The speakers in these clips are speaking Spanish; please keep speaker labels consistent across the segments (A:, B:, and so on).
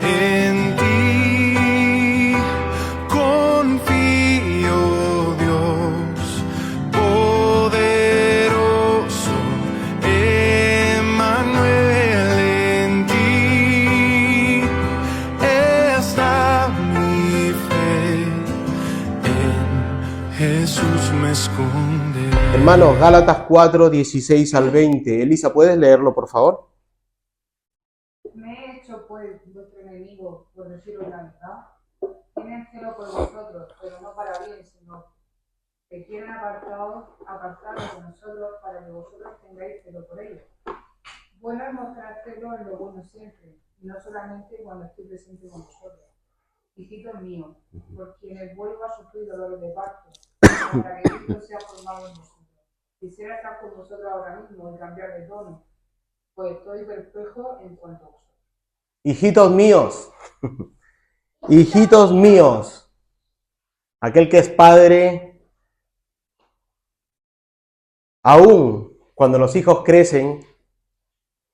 A: En ti confío, Dios poderoso, Emmanuel, en ti está mi fe, en Jesús me esconde.
B: Hermanos, Gálatas 4, 16 al 20. Elisa, ¿puedes leerlo, por favor?
C: Me he hecho, pues, vuestro enemigo, por deciros la verdad. Tienen celo por vosotros, pero no para bien, sino que quieren apartaros de nosotros para que vosotros tengáis celo por ellos. Bueno es mostrar celo en lo bueno siempre, y no solamente cuando estoy presente con vosotros. Hijitos míos, por quienes vuelvo a sufrir dolores de parto, para que Cristo sea formado en vosotros. Quisiera estar con vosotros ahora mismo y cambiar de tono, pues estoy perplejo en cuanto a vosotros.
B: Hijitos míos, hijitos míos, aquel que es padre, aún cuando los hijos crecen,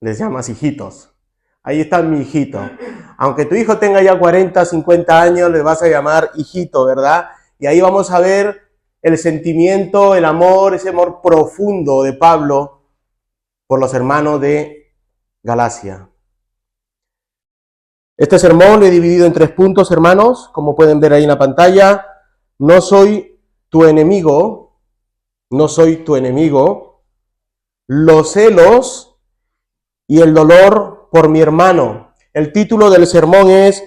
B: les llamas hijitos. Ahí está mi hijito. Aunque tu hijo tenga ya 40, 50 años, le vas a llamar hijito, ¿verdad? Y ahí vamos a ver el sentimiento, el amor, ese amor profundo de Pablo por los hermanos de Galacia. Este sermón lo he dividido en 3 puntos, hermanos, como pueden ver ahí en la pantalla. No soy tu enemigo, no soy tu enemigo. Los celos y el dolor por mi hermano. El título del sermón es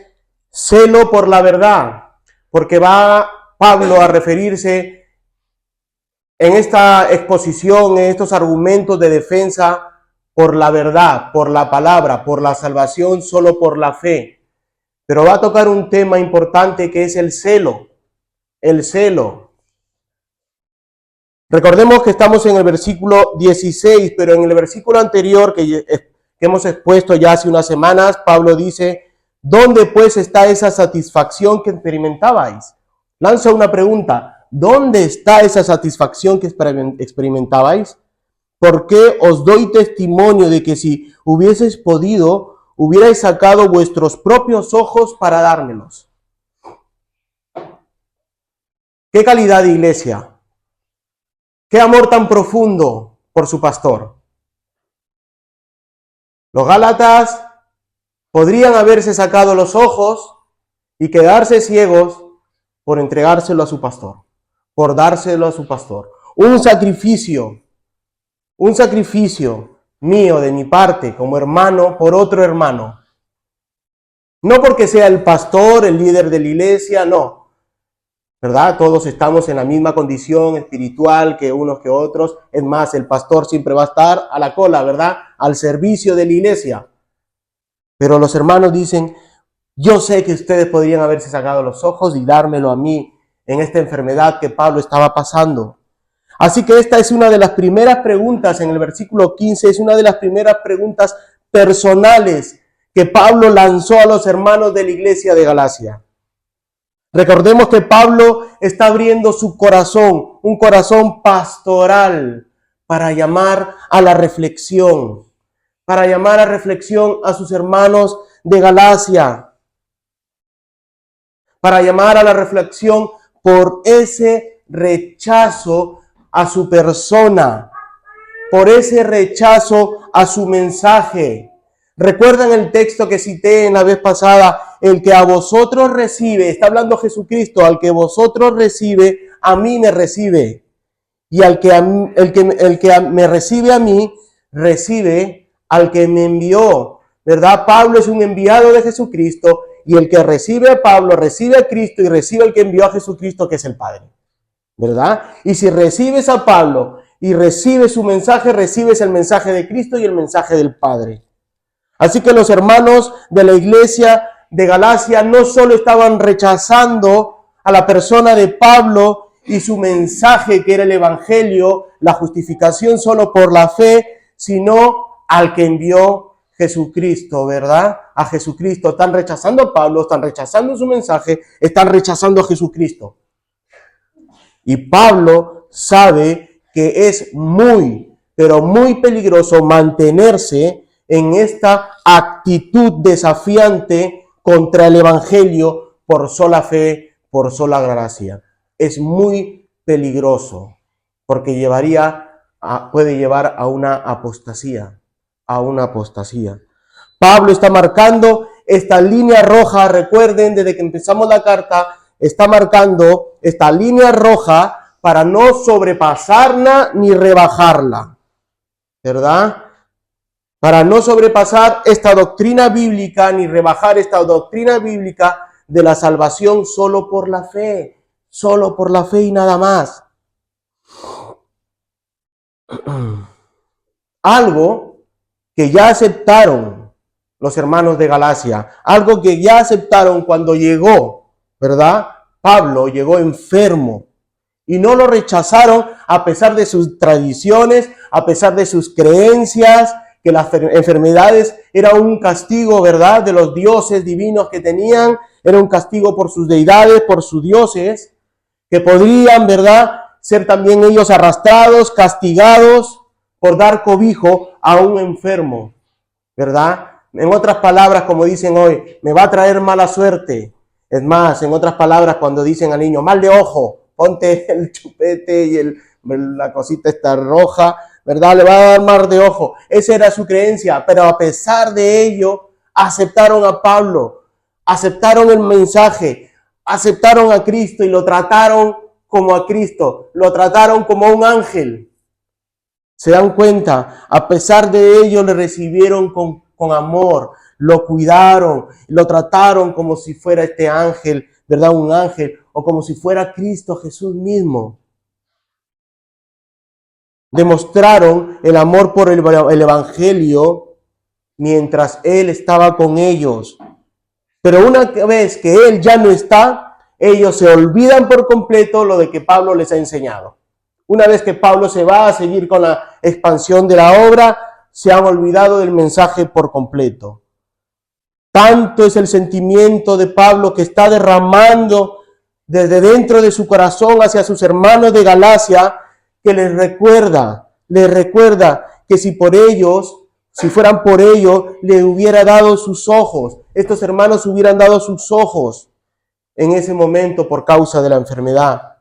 B: Celo por la verdad, porque va Pablo a referirse en esta exposición, en estos argumentos de defensa por la verdad, por la palabra, por la salvación, solo por la fe. Pero va a tocar un tema importante que es el celo. El celo. Recordemos que estamos en el versículo 16, pero en el versículo anterior que hemos expuesto ya hace unas semanas, Pablo dice, ¿dónde pues está esa satisfacción que experimentabais? Lanza una pregunta. ¿Dónde está esa satisfacción que experimentabais? Porque os doy testimonio de que si hubieseis podido, hubierais sacado vuestros propios ojos para dármelos. ¿Qué calidad de iglesia? ¿Qué amor tan profundo por su pastor? Los gálatas podrían haberse sacado los ojos y quedarse ciegos por entregárselo a su pastor, por dárselo a su pastor. Un sacrificio mío de mi parte como hermano por otro hermano. No porque sea el pastor, el líder de la iglesia, no. ¿Verdad? Todos estamos en la misma condición espiritual que unos que otros. Es más, el pastor siempre va a estar a la cola, ¿verdad? Al servicio de la iglesia. Pero los hermanos dicen, yo sé que ustedes podrían haberse sacado los ojos y dármelo a mí en esta enfermedad que Pablo estaba pasando. Así que esta es una de las primeras preguntas en el versículo 15, es una de las primeras preguntas personales que Pablo lanzó a los hermanos de la iglesia de Galacia. Recordemos que Pablo está abriendo su corazón, un corazón pastoral, para llamar a la reflexión, a sus hermanos de Galacia, para llamar a la reflexión por ese rechazo a su persona, por ese rechazo a su mensaje. ¿Recuerdan el texto que cité en la vez pasada? El que a vosotros recibe, está hablando Jesucristo, al que vosotros recibe, a mí me recibe. Y el que me recibe a mí, recibe al que me envió. ¿Verdad? Pablo es un enviado de Jesucristo y el que recibe a Pablo, recibe a Cristo y recibe al que envió a Jesucristo, que es el Padre. ¿Verdad? Y si recibes a Pablo y recibes su mensaje, recibes el mensaje de Cristo y el mensaje del Padre. Así que los hermanos de la iglesia de Galacia no solo estaban rechazando a la persona de Pablo y su mensaje, que era el evangelio, la justificación solo por la fe, sino al que envió Jesucristo, ¿verdad? A Jesucristo. Están rechazando a Pablo, están rechazando su mensaje, están rechazando a Jesucristo. Y Pablo sabe que es muy, pero muy peligroso mantenerse en esta actitud desafiante contra el Evangelio por sola fe, por sola gracia. Es muy peligroso porque puede llevar a una apostasía, Pablo está marcando esta línea roja, recuerden, desde que empezamos la carta, está marcando esta línea roja para no sobrepasarla ni rebajarla, ¿verdad? Para no sobrepasar esta doctrina bíblica ni rebajar esta doctrina bíblica de la salvación solo por la fe y nada más. Algo que ya aceptaron los hermanos de Galacia, algo que ya aceptaron cuando llegó, ¿verdad? Pablo llegó enfermo y no lo rechazaron a pesar de sus tradiciones, a pesar de sus creencias, que las enfermedades era un castigo, ¿verdad? De los dioses divinos que tenían, era un castigo por sus deidades, por sus dioses, que podrían, ¿verdad?, ser también ellos arrastrados, castigados por dar cobijo a un enfermo, ¿verdad? En otras palabras, como dicen hoy, me va a traer mala suerte. Es más, en otras palabras, cuando dicen al niño, mal de ojo, ponte el chupete y la cosita esta roja, ¿verdad? Le va a dar mal de ojo. Esa era su creencia, pero a pesar de ello, aceptaron a Pablo, aceptaron el mensaje, aceptaron a Cristo y lo trataron como a Cristo, lo trataron como a un ángel. ¿Se dan cuenta? A pesar de ello, le recibieron con amor, lo cuidaron, lo trataron como si fuera este ángel, ¿verdad? Un ángel, o como si fuera Cristo Jesús mismo. Demostraron el amor por el Evangelio mientras Él estaba con ellos. Pero una vez que Él ya no está, ellos se olvidan por completo lo de que Pablo les ha enseñado. Una vez que Pablo se va a seguir con la expansión de la obra, se han olvidado del mensaje por completo. Tanto es el sentimiento de Pablo que está derramando desde dentro de su corazón hacia sus hermanos de Galacia, que les recuerda que si fueran por ellos, le hubiera dado sus ojos. Estos hermanos hubieran dado sus ojos en ese momento por causa de la enfermedad,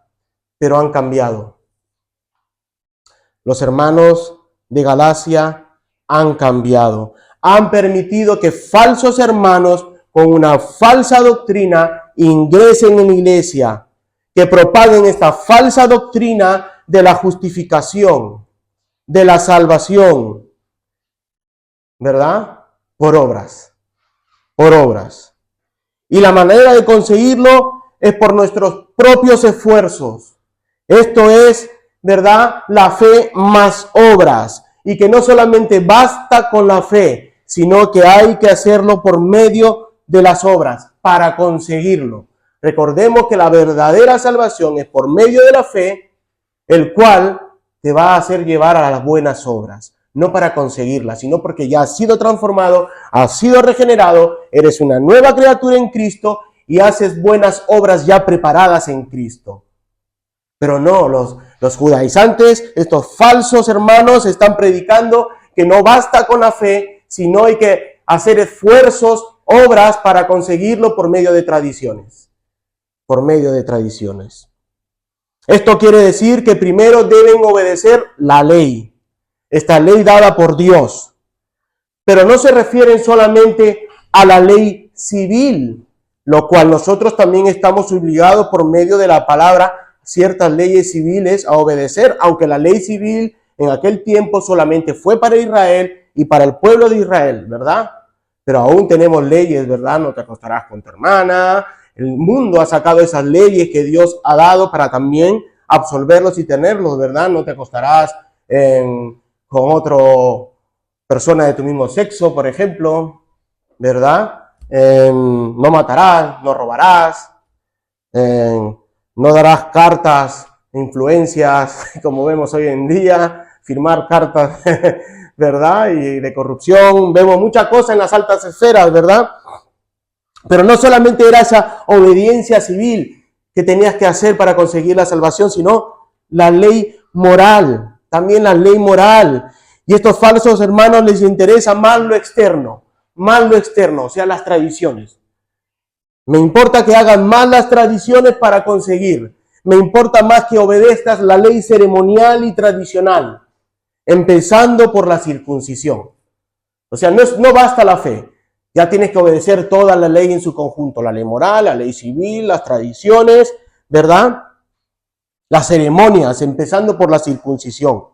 B: pero han cambiado. Los hermanos de Galacia han cambiado. Han permitido que falsos hermanos con una falsa doctrina ingresen en la iglesia, que propaguen esta falsa doctrina de la justificación, de la salvación, ¿verdad? Por obras. Y la manera de conseguirlo es por nuestros propios esfuerzos. Esto es, ¿verdad?, la fe más obras. Y que no solamente basta con la fe, sino que hay que hacerlo por medio de las obras para conseguirlo. Recordemos que la verdadera salvación es por medio de la fe, el cual te va a hacer llevar a las buenas obras. No para conseguirlas, sino porque ya has sido transformado, has sido regenerado, eres una nueva criatura en Cristo y haces buenas obras ya preparadas en Cristo. Pero no, los judaizantes, estos falsos hermanos, están predicando que no basta con la fe, sino hay que hacer esfuerzos, obras para conseguirlo por medio de tradiciones. Esto quiere decir que primero deben obedecer la ley, esta ley dada por Dios. Pero no se refieren solamente a la ley civil, lo cual nosotros también estamos obligados por medio de la palabra ciertas leyes civiles a obedecer, aunque la ley civil en aquel tiempo solamente fue para Israel y para el pueblo de Israel, ¿verdad? Pero aún tenemos leyes, ¿verdad? No te acostarás con tu hermana. El mundo ha sacado esas leyes que Dios ha dado para también absolverlos y tenerlos, ¿verdad? No te acostarás con otra persona de tu mismo sexo, por ejemplo, ¿verdad? No matarás, no robarás, no darás cartas, influencias, como vemos hoy en día, firmar cartas, ¿verdad? Y de corrupción, vemos muchas cosas en las altas esferas, ¿verdad? Pero no solamente era esa obediencia civil que tenías que hacer para conseguir la salvación, sino la ley moral, también la ley moral. Y a estos falsos hermanos les interesa más lo externo, o sea, las tradiciones. Me importa que hagan más las tradiciones para conseguir. Me importa más que obedezcas la ley ceremonial y tradicional, empezando por la circuncisión. O sea, no basta la fe. Ya tienes que obedecer toda la ley en su conjunto. La ley moral, la ley civil, las tradiciones, ¿verdad? Las ceremonias, empezando por la circuncisión.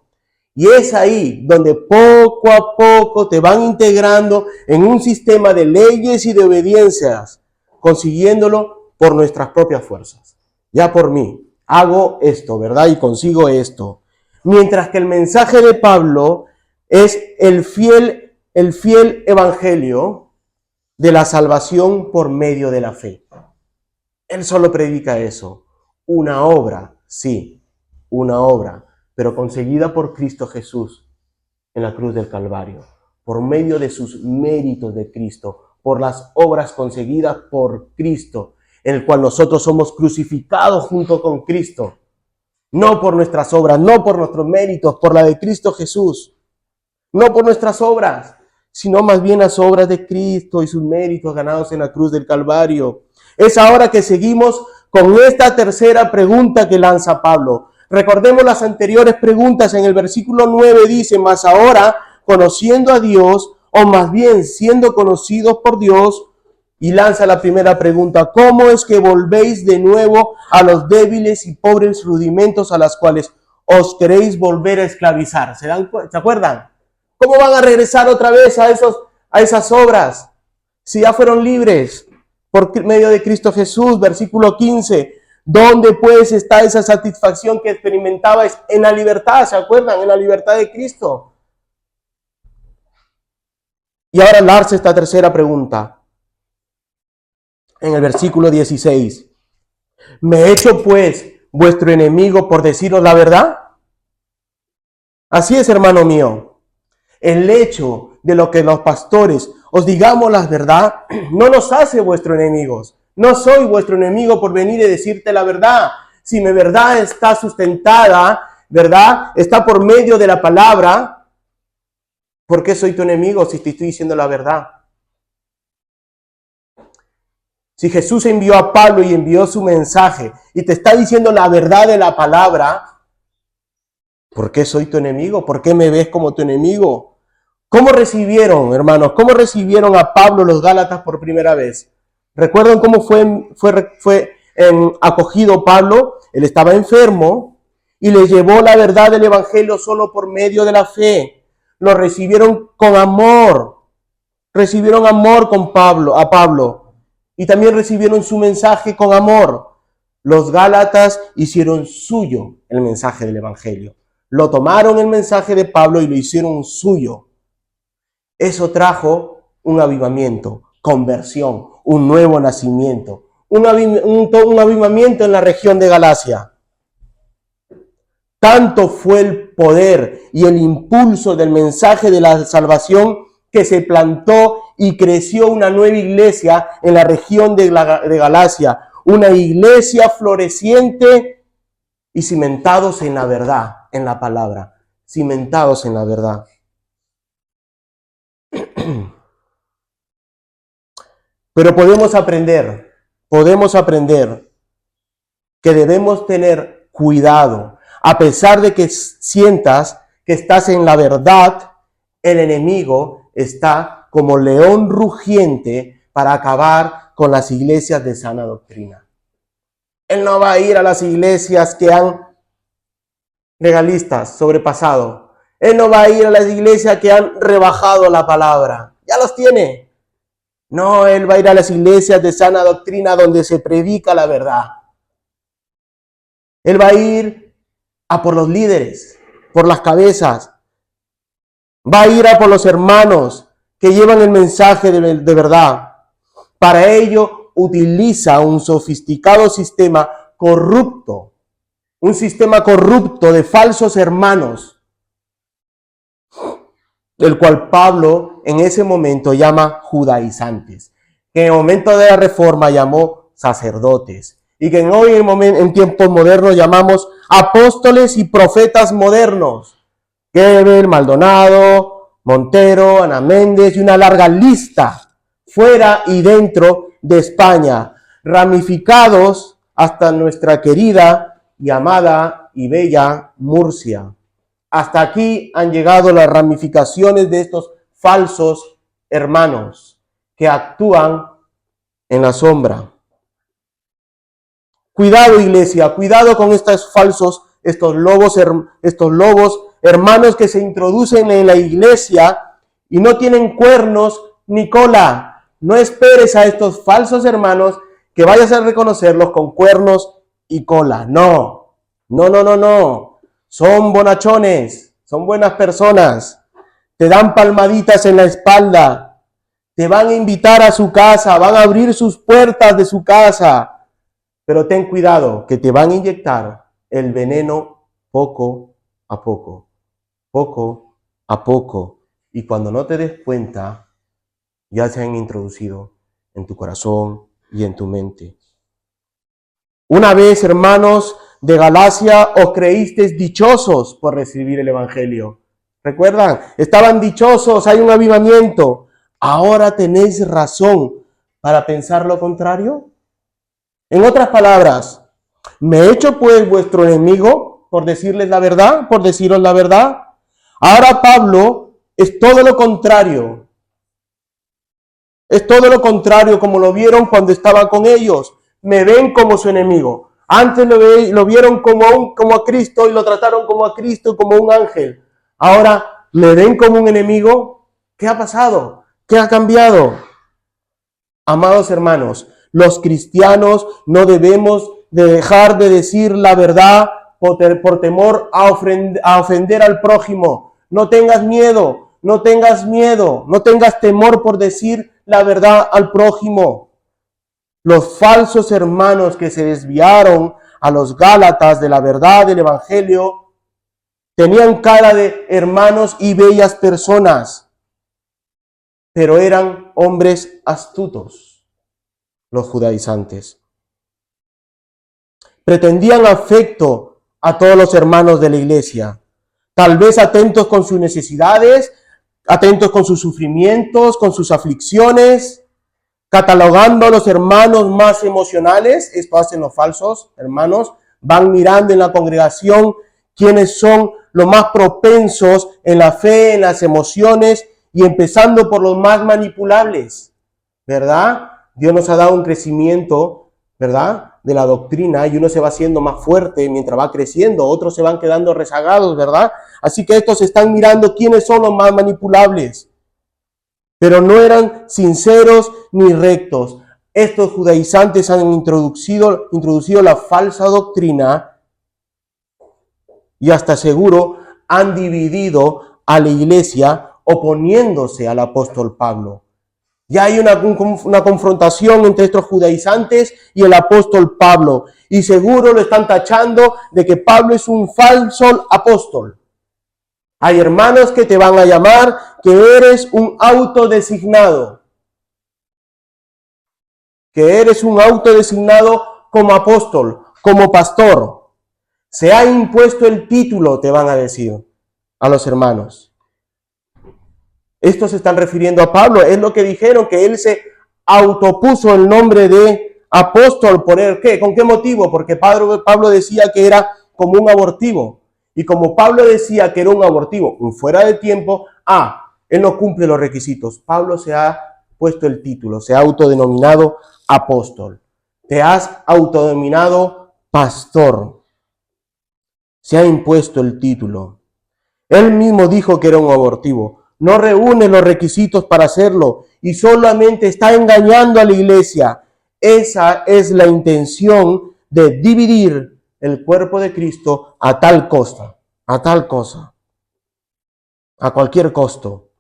B: Y es ahí donde poco a poco te van integrando en un sistema de leyes y de obediencias, consiguiéndolo por nuestras propias fuerzas. Ya por mí, hago esto, ¿verdad? Y consigo esto. Mientras que el mensaje de Pablo es el fiel evangelio de la salvación por medio de la fe. Él solo predica eso. Una obra, sí, una obra, pero conseguida por Cristo Jesús en la cruz del Calvario, por medio de sus méritos de Cristo, por las obras conseguidas por Cristo, en el cual nosotros somos crucificados junto con Cristo, no por nuestras obras, no por nuestros méritos, por la de Cristo Jesús, no por nuestras obras, sino más bien las obras de Cristo y sus méritos ganados en la cruz del Calvario. Es ahora que seguimos con esta tercera pregunta que lanza Pablo. Recordemos las anteriores preguntas. En el versículo 9 dice: mas ahora, conociendo a Dios, o más bien siendo conocidos por Dios, y lanza la primera pregunta: ¿cómo es que volvéis de nuevo a los débiles y pobres rudimentos a las cuales os queréis volver a esclavizar? ¿Se acuerdan? ¿Cómo van a regresar otra vez a esas obras si ya fueron libres por medio de Cristo Jesús? Versículo 15. ¿Dónde pues está esa satisfacción que experimentabais en la libertad? ¿Se acuerdan? En la libertad de Cristo. Y ahora lanza esta tercera pregunta. En el versículo 16. ¿Me he hecho pues vuestro enemigo por deciros la verdad? Así es, hermano mío. El hecho de lo que los pastores os digamos la verdad no nos hace vuestros enemigos. No soy vuestro enemigo por venir y decirte la verdad. Si mi verdad está sustentada, ¿verdad? Está por medio de la palabra. ¿Por qué soy tu enemigo si te estoy diciendo la verdad? Si Jesús envió a Pablo y envió su mensaje y te está diciendo la verdad de la palabra, ¿por qué soy tu enemigo? ¿Por qué me ves como tu enemigo? ¿Cómo recibieron, hermanos? ¿Cómo recibieron a Pablo los Gálatas por primera vez? ¿Recuerdan cómo fue acogido Pablo? Él estaba enfermo y les llevó la verdad del evangelio solo por medio de la fe. Lo recibieron con amor. Recibieron amor a Pablo. Y también recibieron su mensaje con amor. Los Gálatas hicieron suyo el mensaje del evangelio. Lo tomaron el mensaje de Pablo y lo hicieron suyo. Eso trajo un avivamiento, conversión, un nuevo nacimiento, un avivamiento en la región de Galacia. Tanto fue el poder y el impulso del mensaje de la salvación que se plantó y creció una nueva iglesia en la región de Galacia, una iglesia floreciente y cimentados en la verdad, en la palabra, cimentados en la verdad. Pero podemos aprender que debemos tener cuidado. A pesar de que sientas que estás en la verdad, el enemigo está como león rugiente para acabar con las iglesias de sana doctrina. Él no va a ir a las iglesias que han legalistas sobrepasado. Él no va a ir a las iglesias que han rebajado la palabra. Ya los tiene. No, él va a ir a las iglesias de sana doctrina donde se predica la verdad. Él va a ir a por los líderes, por las cabezas. Va a ir a por los hermanos que llevan el mensaje de verdad. Para ello utiliza un sofisticado sistema corrupto. Un sistema corrupto de falsos hermanos, el cual Pablo en ese momento llama judaizantes, que en el momento de la reforma llamó sacerdotes, y que hoy en tiempos modernos llamamos apóstoles y profetas modernos. Gebel, Maldonado, Montero, Ana Méndez y una larga lista fuera y dentro de España. ramificados hasta nuestra querida y amada y bella Murcia. Hasta aquí han llegado las ramificaciones de estos falsos hermanos que actúan en la sombra. Cuidado, iglesia, cuidado con estos falsos, estos lobos hermanos que se introducen en la iglesia y no tienen cuernos ni cola. No esperes a estos falsos hermanos que vayas a reconocerlos con cuernos y cola. No, no, no, no, no. Son bonachones, son buenas personas. Te dan palmaditas en la espalda. Te van a invitar a su casa, van a abrir sus puertas de su casa. Pero ten cuidado, que te van a inyectar el veneno poco a poco. Poco a poco. Y cuando no te des cuenta, ya se han introducido en tu corazón y en tu mente. Una vez, hermanos de Galacia, os creísteis dichosos por recibir el Evangelio. ¿Recuerdan? Estaban dichosos, hay un avivamiento. ¿Ahora tenéis razón para pensar lo contrario? En otras palabras, ¿me he hecho pues vuestro enemigo por decirles la verdad, por deciros la verdad? Ahora Pablo es todo lo contrario. Es todo lo contrario como lo vieron cuando estaba con ellos. Me ven como su enemigo. Antes lo vieron como a Cristo y lo trataron como a Cristo, como un ángel. Ahora me ven como un enemigo. ¿Qué ha pasado? ¿Qué ha cambiado? Amados hermanos, los cristianos no debemos de dejar de decir la verdad por temor a ofender al prójimo. No tengas miedo, no tengas miedo, no tengas temor por decir la verdad al prójimo. Los falsos hermanos que se desviaron a los Gálatas de la verdad del Evangelio tenían cara de hermanos y bellas personas, pero eran hombres astutos, los judaizantes. Pretendían afecto a todos los hermanos de la iglesia, tal vez atentos con sus necesidades, atentos con sus sufrimientos, con sus aflicciones, catalogando a los hermanos más emocionales. Esto hacen los falsos hermanos, van mirando en la congregación quiénes son los más propensos en la fe, en las emociones, y empezando por los más manipulables, ¿verdad? Dios nos ha dado un crecimiento, ¿verdad?, de la doctrina, y uno se va haciendo más fuerte mientras va creciendo, otros se van quedando rezagados, ¿verdad? Así que estos están mirando quiénes son los más manipulables, pero no eran sinceros ni rectos. Estos judaizantes han introducido la falsa doctrina y hasta seguro han dividido a la iglesia oponiéndose al apóstol Pablo. Ya hay una confrontación entre estos judaizantes y el apóstol Pablo. Y seguro lo están tachando de que Pablo es un falso apóstol. Hay hermanos que te van a llamar que eres un autodesignado. Que eres un autodesignado como apóstol, como pastor. Se ha impuesto el título, te van a decir a los hermanos. Estos se están refiriendo a Pablo, es lo que dijeron, que él se autopuso el nombre de apóstol. ¿Por qué? ¿Con qué motivo? Porque Pablo decía que era como un abortivo. Y como Pablo decía que era un abortivo, un fuera de tiempo, él no cumple los requisitos. Pablo se ha puesto el título, se ha autodenominado apóstol. Te has autodenominado pastor. Se ha impuesto el título. Él mismo dijo que era un abortivo. No reúne los requisitos para hacerlo y solamente está engañando a la iglesia. Esa es la intención de dividir el cuerpo de Cristo a tal cosa, a cualquier costo,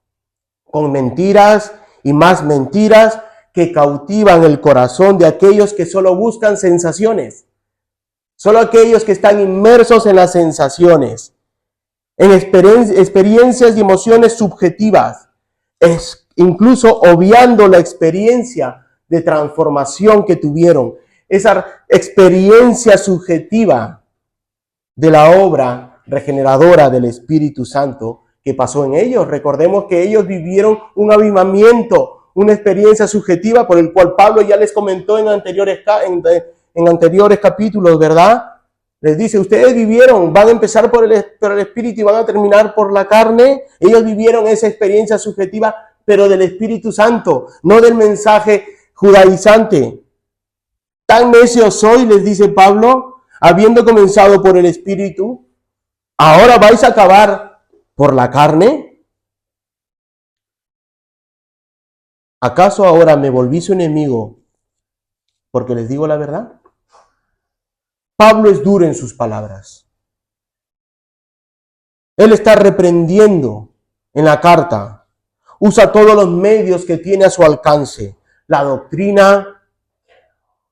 B: con mentiras y más mentiras que cautivan el corazón de aquellos que solo buscan sensaciones, solo aquellos que están inmersos en las sensaciones, en experiencias y emociones subjetivas, incluso obviando la experiencia de transformación que tuvieron, esa experiencia subjetiva de la obra regeneradora del Espíritu Santo que pasó en ellos. Recordemos que ellos vivieron un avivamiento, una experiencia subjetiva por el cual Pablo ya les comentó en anteriores capítulos, ¿verdad? Les dice, ustedes vivieron, van a empezar por el Espíritu y van a terminar por la carne. Ellos vivieron esa experiencia subjetiva, pero del Espíritu Santo, no del mensaje judaizante. Tan necios soy, les dice Pablo, habiendo comenzado por el Espíritu, ¿ahora vais a acabar por la carne? ¿Acaso ahora me volví su enemigo porque les digo la verdad? Pablo es duro en sus palabras. Él está reprendiendo en la carta. Usa todos los medios que tiene a su alcance. La doctrina,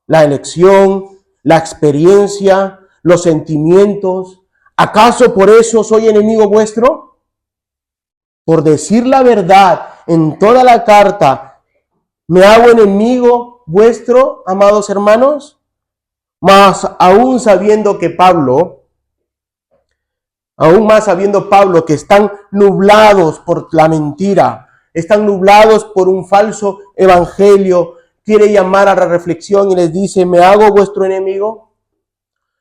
B: la elección, la experiencia, los sentimientos. ¿Acaso por eso soy enemigo vuestro? Por decir la verdad en toda la carta, ¿me hago enemigo vuestro, amados hermanos? Mas aún sabiendo que Pablo, aún más sabiendo Pablo que están nublados por la mentira, están nublados por un falso evangelio, quiere llamar a la reflexión y les dice, ¿me hago vuestro enemigo?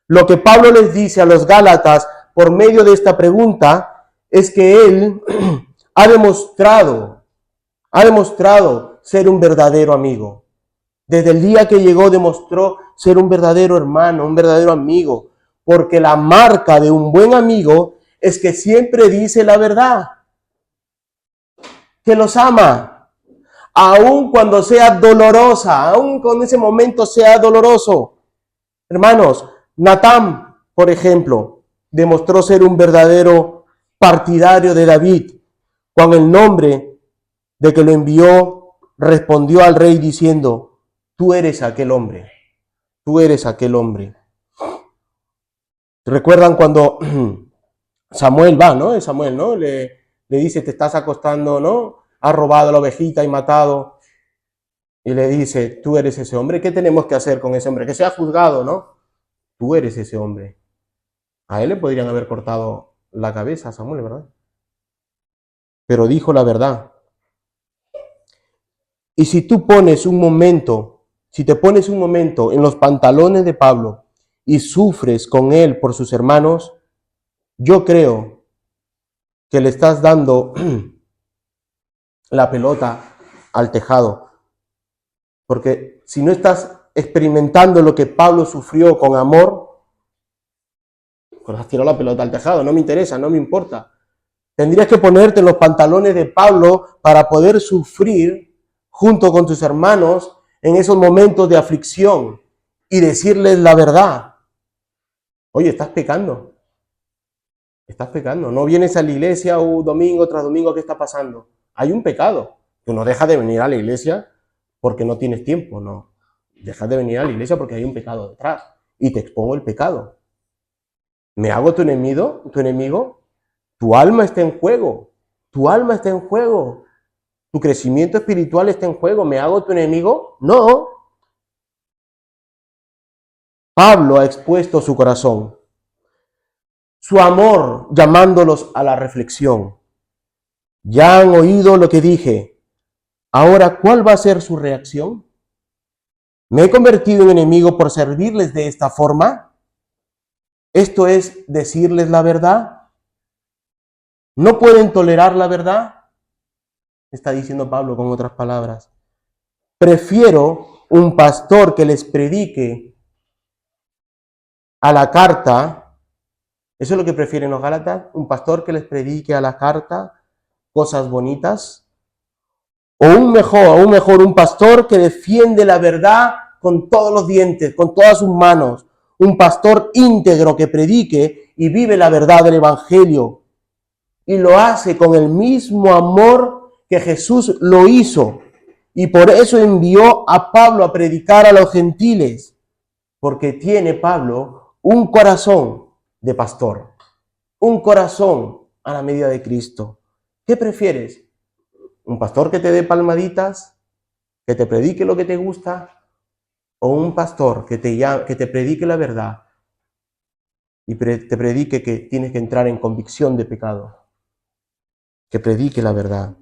B: Lo que Pablo les dice a los Gálatas por medio de esta pregunta es que él ha demostrado ser un verdadero amigo. Desde el día que llegó demostró ser un verdadero hermano, un verdadero amigo, porque la marca de un buen amigo es que siempre dice la verdad, que los ama, aun cuando sea dolorosa, aun cuando ese momento sea doloroso. Hermanos, Natán, por ejemplo, demostró ser un verdadero partidario de David, cuando el nombre de que lo envió respondió al rey diciendo, tú eres aquel hombre, tú eres aquel hombre. ¿Recuerdan cuando Samuel va, ¿no? Samuel, ¿no? Le dice, te estás acostando, ¿no? Has robado la ovejita y matado. Y le dice, tú eres ese hombre. ¿Qué tenemos que hacer con ese hombre? Que sea juzgado, ¿no? Tú eres ese hombre. A él le podrían haber cortado la cabeza a Samuel, ¿verdad? Pero dijo la verdad. Y si tú pones un momento, si te pones un momento en los pantalones de Pablo y sufres con él por sus hermanos, yo creo que le estás dando la pelota al tejado. Porque si no estás experimentando lo que Pablo sufrió con amor, pues has tirado la pelota al tejado, no me interesa, no me importa. Tendrías que ponerte en los pantalones de Pablo para poder sufrir junto con tus hermanos en esos momentos de aflicción y decirles la verdad. Oye, estás pecando. Estás pecando. No vienes a la iglesia domingo tras domingo, ¿qué está pasando? Hay un pecado. Tú no dejas de venir a la iglesia porque no tienes tiempo, no. Dejas de venir a la iglesia porque hay un pecado detrás. Y te expongo el pecado. ¿Me hago tu enemigo? ¿Tu enemigo? Tu alma está en juego. Tu alma está en juego. ¿Tu crecimiento espiritual está en juego? ¿Me hago tu enemigo? No. Pablo ha expuesto su corazón, su amor, llamándolos a la reflexión. Ya han oído lo que dije. Ahora, ¿cuál va a ser su reacción? ¿Me he convertido en enemigo por servirles de esta forma? ¿Esto es decirles la verdad? ¿No pueden tolerar la verdad? Está diciendo Pablo con otras palabras. Prefiero un pastor que les predique a la carta. Eso es lo que prefieren los Gálatas, un pastor que les predique a la carta cosas bonitas. O aún mejor, un pastor que defiende la verdad con todos los dientes, con todas sus manos. Un pastor íntegro que predique y vive la verdad del evangelio. Y lo hace con el mismo amor que Jesús lo hizo. Y por eso envió a Pablo a predicar a los gentiles. Porque tiene Pablo un corazón de pastor. Un corazón a la medida de Cristo. ¿Qué prefieres? ¿Un pastor que te dé palmaditas? ¿Que te predique lo que te gusta? ¿O un pastor que te predique la verdad? Y te predique que tienes que entrar en convicción de pecado. Que predique la verdad.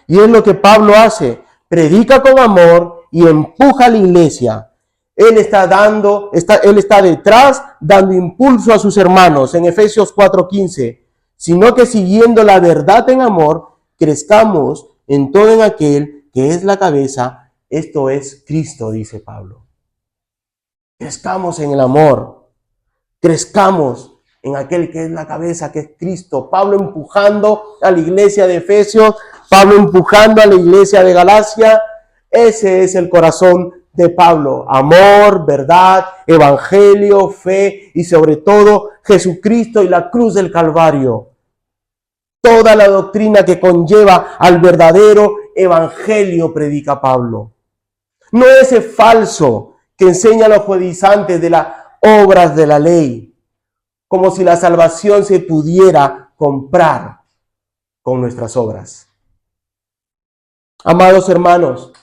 B: Y es lo que Pablo hace. predica con amor y empuja a la iglesia. Él está detrás dando impulso a sus hermanos en Efesios 4:15, sino que siguiendo la verdad en amor, crezcamos en todo en aquel que es la cabeza, esto es Cristo, dice Pablo. Crezcamos en el amor, crezcamos en aquel que es la cabeza, que es Cristo. Pablo empujando a la iglesia de Efesios, Pablo empujando a la iglesia de Galacia. Ese es el corazón de Pablo: amor, verdad, evangelio, fe y sobre todo Jesucristo y la cruz del Calvario. Toda la doctrina que conlleva al verdadero evangelio predica Pablo. No ese falso que enseña a los judaizantes de las obras de la ley, como si la salvación se pudiera comprar con nuestras obras. Amados hermanos,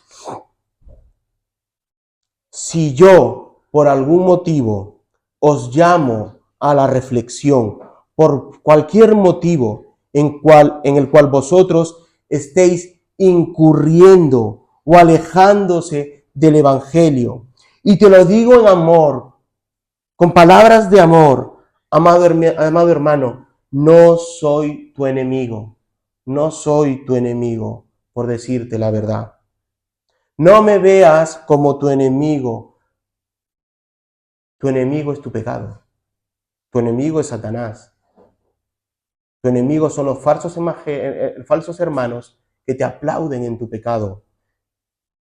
B: si yo por algún motivo os llamo a la reflexión, por cualquier motivo en el cual vosotros estéis incurriendo o alejándose del evangelio, y te lo digo en amor, con palabras de amor, amado hermano, no soy tu enemigo, no soy tu enemigo, por decirte la verdad. No me veas como tu enemigo. Tu enemigo es tu pecado. Tu enemigo es Satanás. Tu enemigo son los falsos hermanos que te aplauden en tu pecado.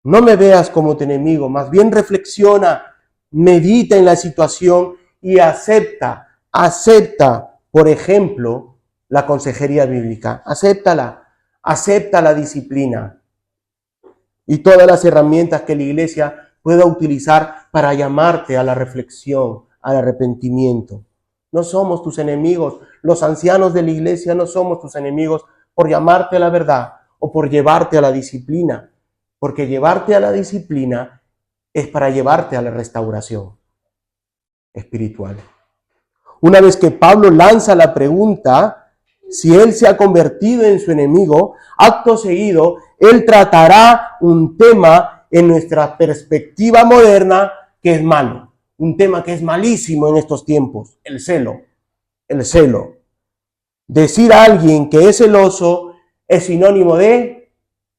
B: No me veas como tu enemigo, más bien reflexiona, medita en la situación y acepta, por ejemplo, la consejería bíblica. Acéptala, acepta la disciplina y todas las herramientas que la iglesia pueda utilizar para llamarte a la reflexión, al arrepentimiento. No somos tus enemigos. Los ancianos de la iglesia no somos tus enemigos por llamarte a la verdad o por llevarte a la disciplina. Porque llevarte a la disciplina es para llevarte a la restauración espiritual. Una vez que Pablo lanza la pregunta, si él se ha convertido en su enemigo, acto seguido, él tratará un tema en nuestra perspectiva moderna que es malo. Un tema que es malísimo en estos tiempos: el celo. El celo. Decir a alguien que es celoso es sinónimo de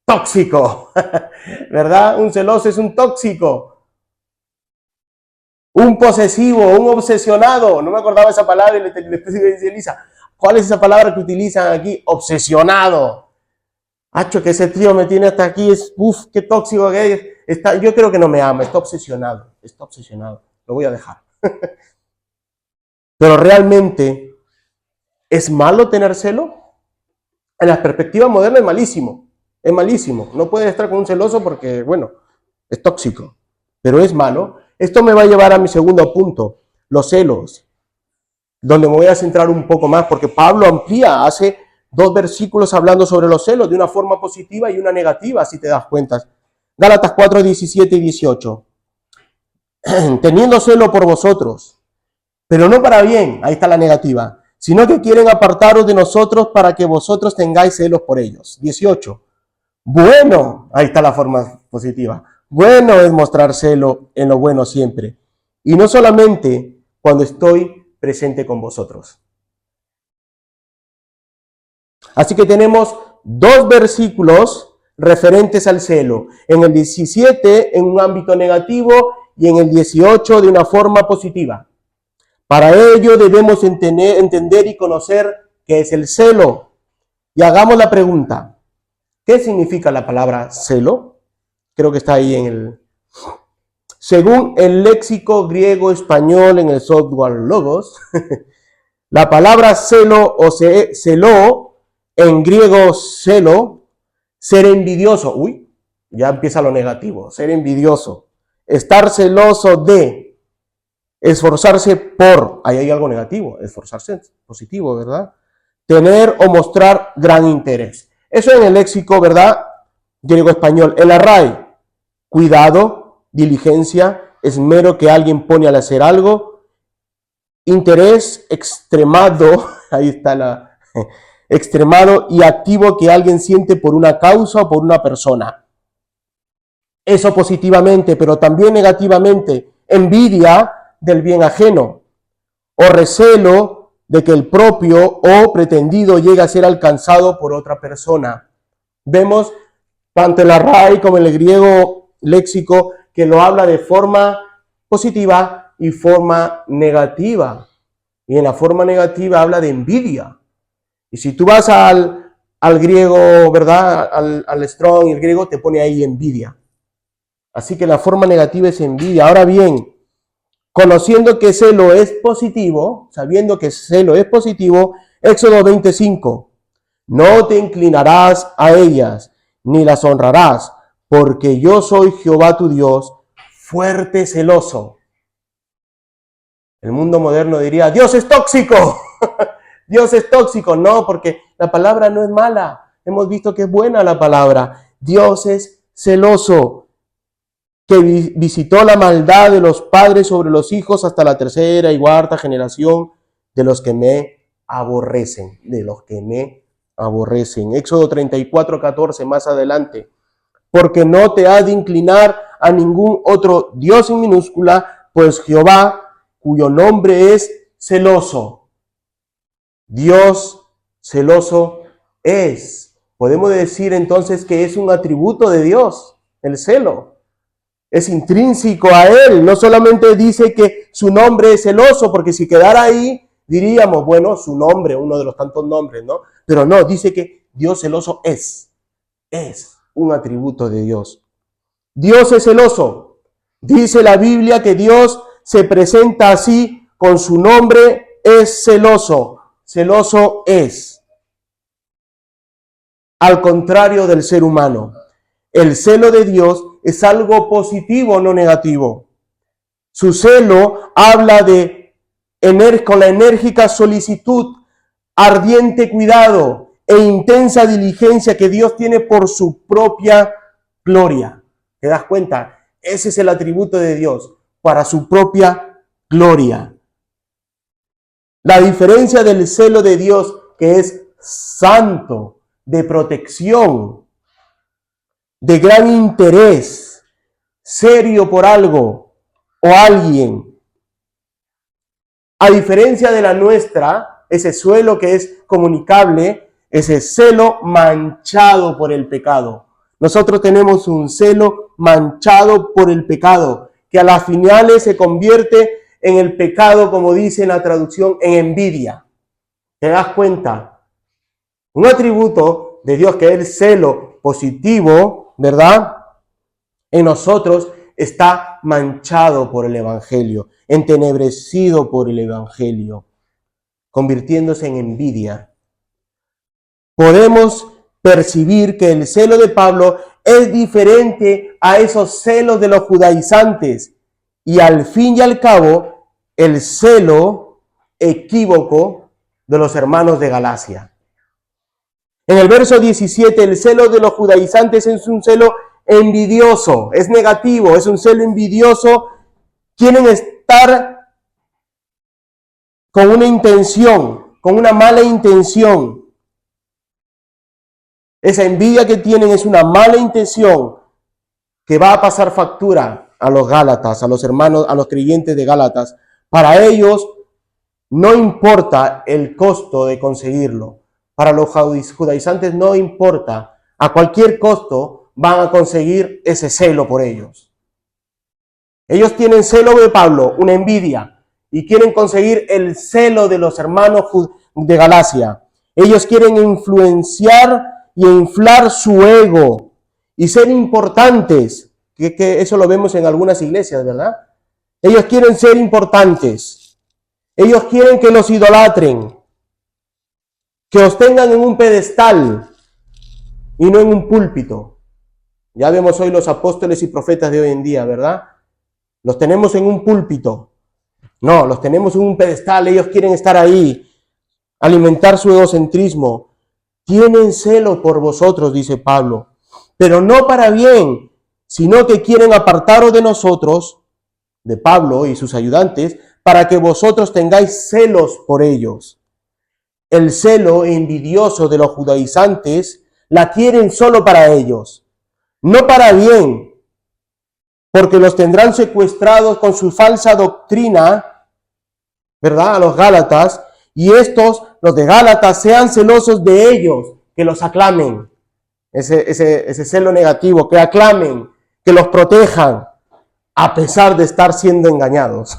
B: tóxico, ¿verdad? Un celoso es un tóxico. Un posesivo, un obsesionado. No me acordaba esa palabra y le dice Elisa, ¿cuál es esa palabra que utilizan aquí? Obsesionado. Hacho, que ese tío me tiene hasta aquí, qué tóxico que es. Yo creo que no me ama, está obsesionado. Lo voy a dejar. Pero realmente, ¿es malo tener celo? En la perspectiva moderna es malísimo. Es malísimo. No puedes estar con un celoso porque, bueno, es tóxico. Pero es malo. Esto me va a llevar a mi segundo punto, los celos, donde me voy a centrar un poco más, porque Pablo amplía, hace 2 versículos hablando sobre los celos de una forma positiva y una negativa, si te das cuenta. Gálatas 4, 17 y 18. Teniendo celo por vosotros, pero no para bien, ahí está la negativa, sino que quieren apartaros de nosotros para que vosotros tengáis celos por ellos. 18. Bueno, ahí está la forma positiva. Bueno es mostrar celo en lo bueno siempre, y no solamente cuando estoy presente con vosotros. Así que tenemos 2 versículos referentes al celo. En el 17 en un ámbito negativo y en el 18 de una forma positiva. Para ello debemos entender y conocer qué es el celo. Y hagamos la pregunta: ¿qué significa la palabra celo? Creo que está ahí Según el léxico griego-español en el software Logos, la palabra celo o celó, en griego celo, ser envidioso. Uy, ya empieza lo negativo. Ser envidioso. Estar celoso de. Esforzarse por. Ahí hay algo negativo. Esforzarse positivo, ¿verdad? Tener o mostrar gran interés. Eso en el léxico, ¿verdad? Griego-español. El RAE. Cuidado, diligencia, esmero que alguien pone al hacer algo. Interés extremado. Ahí está extremado y activo que alguien siente por una causa o por una persona. Eso positivamente, pero también negativamente. Envidia del bien ajeno o recelo de que el propio o pretendido llegue a ser alcanzado por otra persona. Vemos tanto en la RAI como en el griego léxico que lo habla de forma positiva y forma negativa. Y en la forma negativa habla de envidia. Y si tú vas al griego, ¿verdad? Al Strong y el griego te pone ahí envidia. Así que la forma negativa es envidia. Ahora bien, conociendo que celo es positivo, sabiendo que celo es positivo, Éxodo 25, no te inclinarás a ellas, ni las honrarás, porque yo soy Jehová tu Dios, fuerte celoso. El mundo moderno diría, Dios es tóxico. Dios es tóxico. No, porque la palabra no es mala. Hemos visto que es buena la palabra. Dios es celoso, que visitó la maldad de los padres sobre los hijos hasta la tercera y cuarta generación de los que me aborrecen. De los que me aborrecen. Éxodo 34, 14, más adelante. Porque no te ha de inclinar a ningún otro Dios en minúscula, pues Jehová, cuyo nombre es celoso. Dios celoso es. Podemos decir entonces que es un atributo de Dios, el celo. Es intrínseco a Él. No solamente dice que su nombre es celoso, porque si quedara ahí, diríamos, bueno, su nombre, uno de los tantos nombres, ¿no? Pero no, dice que Dios celoso es un atributo de Dios. Dios es celoso. Dice la Biblia que Dios se presenta así con su nombre, es celoso. Celoso es. Al contrario del ser humano. El celo de Dios es algo positivo, no negativo. Su celo habla de con la enérgica solicitud, ardiente cuidado e intensa diligencia que Dios tiene por su propia gloria. ¿Te das cuenta? Ese es el atributo de Dios, para su propia gloria. La diferencia del celo de Dios, que es santo, de protección, de gran interés, serio por algo o alguien. A diferencia de la nuestra, ese celo que es comunicable, ese celo manchado por el pecado. Nosotros tenemos un celo manchado por el pecado, que a las finales se convierte en el pecado, como dice en la traducción, en envidia. ¿Te das cuenta? Un atributo de Dios que es el celo positivo, ¿verdad? En nosotros está manchado por el Evangelio, entenebrecido por el Evangelio, convirtiéndose en envidia. Podemos percibir que el celo de Pablo es diferente a esos celos de los judaizantes y al fin y al cabo el celo equívoco de los hermanos de Galacia. En el verso 17, el celo de los judaizantes es un celo envidioso, es negativo, es un celo envidioso. Quieren estar con una intención, con una mala intención. Esa envidia que tienen es una mala intención que va a pasar factura a los Gálatas, a los hermanos, a los creyentes de Gálatas. Para ellos no importa el costo de conseguirlo. Para los judaizantes no importa. A cualquier costo van a conseguir ese celo por ellos. Ellos tienen celo de Pablo, una envidia, y quieren conseguir el celo de los hermanos de Galacia. Ellos quieren influenciar y inflar su ego y ser importantes, que eso lo vemos en algunas iglesias, ¿verdad? Ellos quieren ser importantes. Ellos quieren que los idolatren, que os tengan en un pedestal y no en un púlpito. Ya vemos hoy los apóstoles y profetas de hoy en día, ¿verdad? Los tenemos en un púlpito. No, los tenemos en un pedestal. Ellos quieren estar ahí, alimentar su egocentrismo. Tienen celo por vosotros, dice Pablo, pero no para bien, sino que quieren apartaros de nosotros, de Pablo y sus ayudantes, para que vosotros tengáis celos por ellos. El celo envidioso de los judaizantes la quieren solo para ellos, no para bien, porque los tendrán secuestrados con su falsa doctrina, ¿verdad? A los Gálatas, y estos, los de Gálatas, sean celosos de ellos, que los aclamen. Ese celo negativo, que aclamen, que los protejan, a pesar de estar siendo engañados.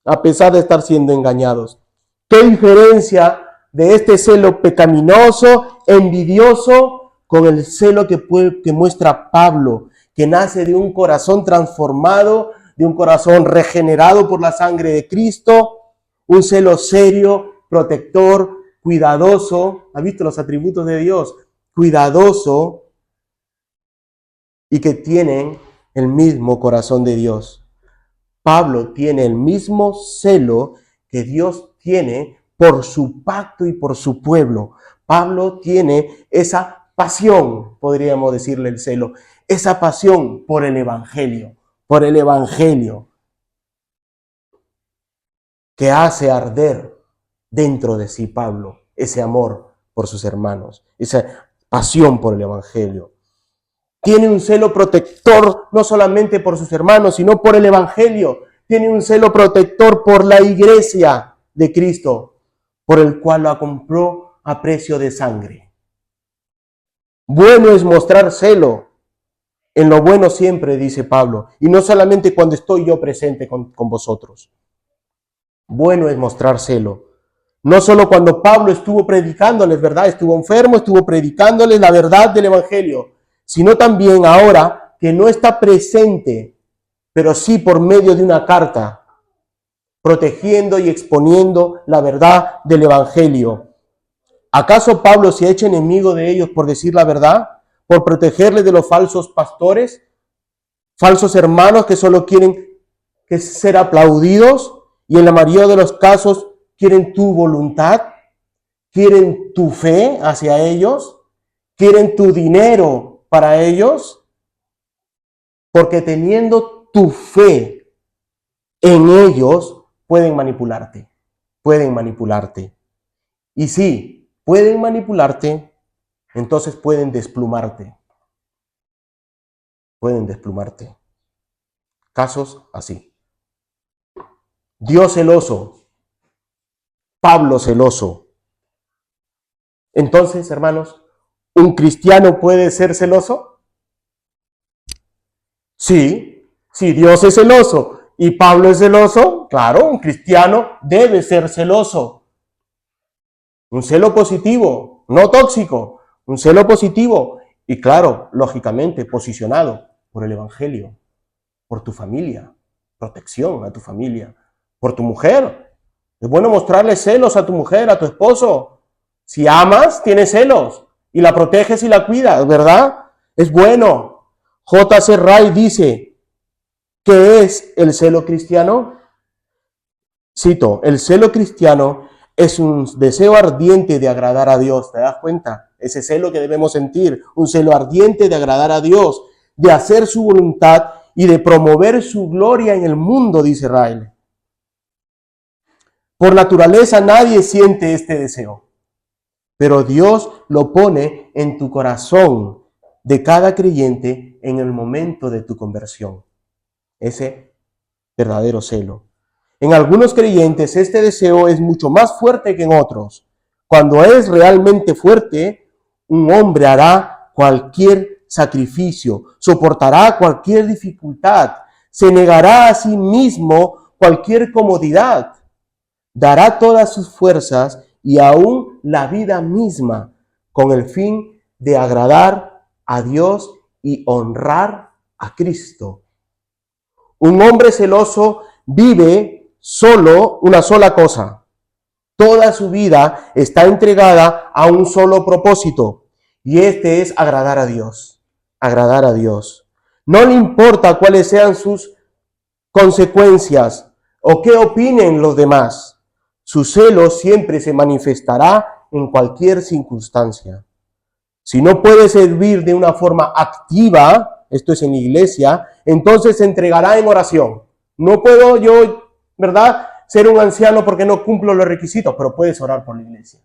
B: A pesar de estar siendo engañados. ¿Qué diferencia de este celo pecaminoso, envidioso, con el celo que muestra Pablo, que nace de un corazón transformado, de un corazón regenerado por la sangre de Cristo? Un celo serio, protector, cuidadoso. ¿Ha visto los atributos de Dios? Cuidadoso, y que tienen el mismo corazón de Dios. Pablo tiene el mismo celo que Dios tiene por su pacto y por su pueblo. Pablo tiene esa pasión, podríamos decirle el celo, esa pasión por el evangelio, que hace arder dentro de sí Pablo ese amor por sus hermanos, esa pasión por el evangelio. Tiene un celo protector no solamente por sus hermanos, sino por el evangelio. Tiene un celo protector por la iglesia de Cristo, por el cual la compró a precio de sangre. Bueno es mostrar celo. En lo bueno siempre, dice Pablo, y no solamente cuando estoy yo presente con vosotros. Bueno es mostrar celo. No solo cuando Pablo estuvo predicándoles, ¿verdad? Estuvo enfermo, estuvo predicándoles la verdad del evangelio, sino también ahora que no está presente, pero sí por medio de una carta, protegiendo y exponiendo la verdad del evangelio. ¿Acaso Pablo se ha hecho enemigo de ellos por decir la verdad? ¿Por protegerles de los falsos pastores? ¿Falsos hermanos que solo quieren ser aplaudidos y en la mayoría de los casos quieren tu voluntad? ¿Quieren tu fe hacia ellos? ¿Quieren tu dinero para ellos? Porque teniendo tu fe en ellos, pueden manipularte. Y si pueden manipularte, entonces pueden desplumarte. Casos así. Dios celoso, Pablo celoso. Entonces, hermanos, ¿un cristiano puede ser celoso? Sí, si Dios es celoso y Pablo es celoso, claro, un cristiano debe ser celoso. Un celo positivo, no tóxico, un celo positivo y claro, lógicamente posicionado por el evangelio, por tu familia, protección a tu familia, por tu mujer. Es bueno mostrarle celos a tu mujer, a tu esposo. Si amas, tienes celos y la proteges y la cuidas, ¿verdad? Es bueno. J.C. Wright dice, ¿qué es el celo cristiano? Cito, el celo cristiano es un deseo ardiente de agradar a Dios. ¿Te das cuenta? Ese celo que debemos sentir, un celo ardiente de agradar a Dios, de hacer su voluntad y de promover su gloria en el mundo, dice Wright. Por naturaleza nadie siente este deseo, pero Dios lo pone en tu corazón de cada creyente en el momento de tu conversión. Ese verdadero celo. En algunos creyentes este deseo es mucho más fuerte que en otros. Cuando es realmente fuerte, un hombre hará cualquier sacrificio, soportará cualquier dificultad, se negará a sí mismo cualquier comodidad, dará todas sus fuerzas y aún la vida misma con el fin de agradar a Dios y honrar a Cristo. Un hombre celoso vive solo una sola cosa. Toda su vida está entregada a un solo propósito, y este es agradar a Dios. Agradar a Dios. No le importa cuáles sean sus consecuencias o qué opinen los demás. Su celo siempre se manifestará en cualquier circunstancia. Si no puede servir de una forma activa, esto es en la iglesia, entonces se entregará en oración. No puedo yo, ¿verdad?, ser un anciano porque no cumplo los requisitos, pero puedes orar por la iglesia.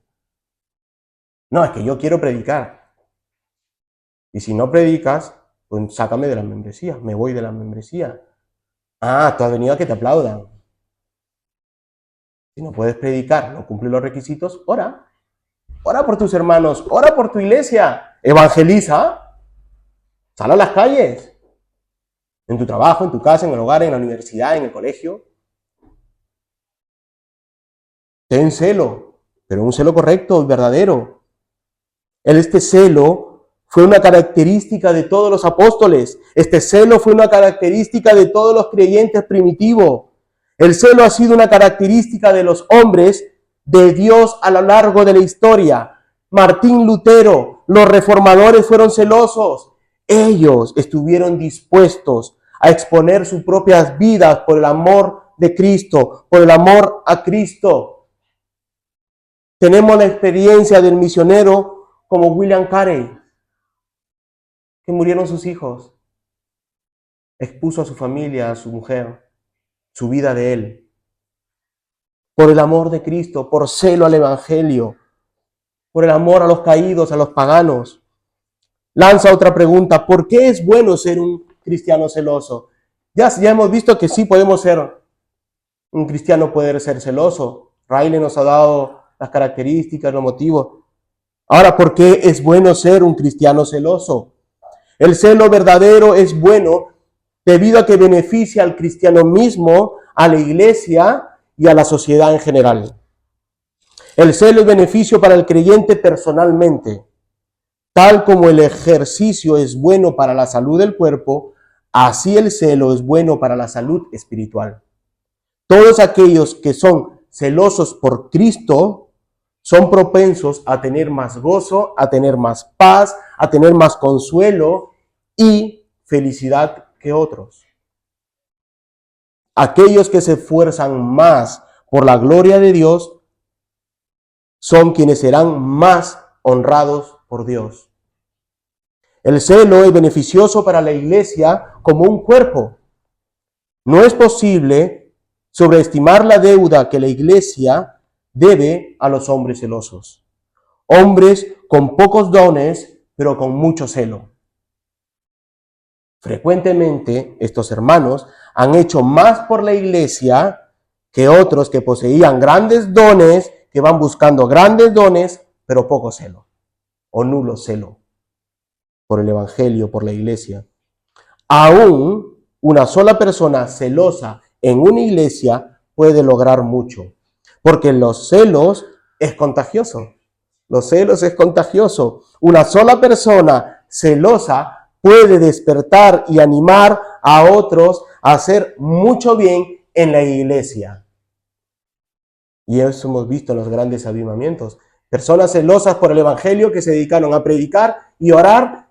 B: No, es que yo quiero predicar. Y si no predicas, Pues sácame de la membresía, me voy de la membresía. Ah, tú has venido a que te aplaudan. Si no puedes predicar, no cumples los requisitos, ora. Ora por tus hermanos, ora por tu iglesia, evangeliza, sal a las calles, en tu trabajo, en tu casa, en el hogar, en la universidad, en el colegio. Ten celo, pero un celo correcto y verdadero. Este celo fue una característica de todos los apóstoles. Este celo fue una característica de todos los creyentes primitivos. El celo ha sido una característica de los hombres de Dios a lo largo de la historia. Martín Lutero, los reformadores fueron celosos. Ellos estuvieron dispuestos a exponer sus propias vidas por el amor de Cristo, por el amor a Cristo. Tenemos la experiencia del misionero como William Carey, que murieron sus hijos. Expuso a su familia, a su mujer, su vida de él. Por el amor de Cristo, por celo al Evangelio, por el amor a los caídos, a los paganos. Lanza otra pregunta: ¿por qué es bueno ser un cristiano celoso? Ya hemos visto que sí podemos ser, un cristiano puede ser celoso. Riley nos ha dado las características, los motivos. Ahora, ¿por qué es bueno ser un cristiano celoso? El celo verdadero es bueno debido a que beneficia al cristiano mismo, a la iglesia y a la sociedad en general. El celo es beneficio para el creyente personalmente. Tal como el ejercicio es bueno para la salud del cuerpo, así el celo es bueno para la salud espiritual. Todos aquellos que son celosos por Cristo son propensos a tener más gozo, a tener más paz, a tener más consuelo y felicidad que otros. Aquellos que se esfuerzan más por la gloria de Dios son quienes serán más honrados por Dios. El celo es beneficioso para la iglesia como un cuerpo. No es posible sobreestimar la deuda que la iglesia debe a los hombres celosos. Hombres con pocos dones, pero con mucho celo. Frecuentemente, estos hermanos han hecho más por la iglesia que otros que poseían grandes dones, que van buscando grandes dones, pero poco celo, o nulo celo, por el evangelio, por la iglesia. Aún una sola persona celosa en una iglesia puede lograr mucho, porque los celos es contagioso. Los celos es contagioso. Una sola persona celosa puede despertar y animar a otros a hacer mucho bien en la iglesia. Y eso hemos visto en los grandes avivamientos. Personas celosas por el evangelio que se dedicaron a predicar y orar,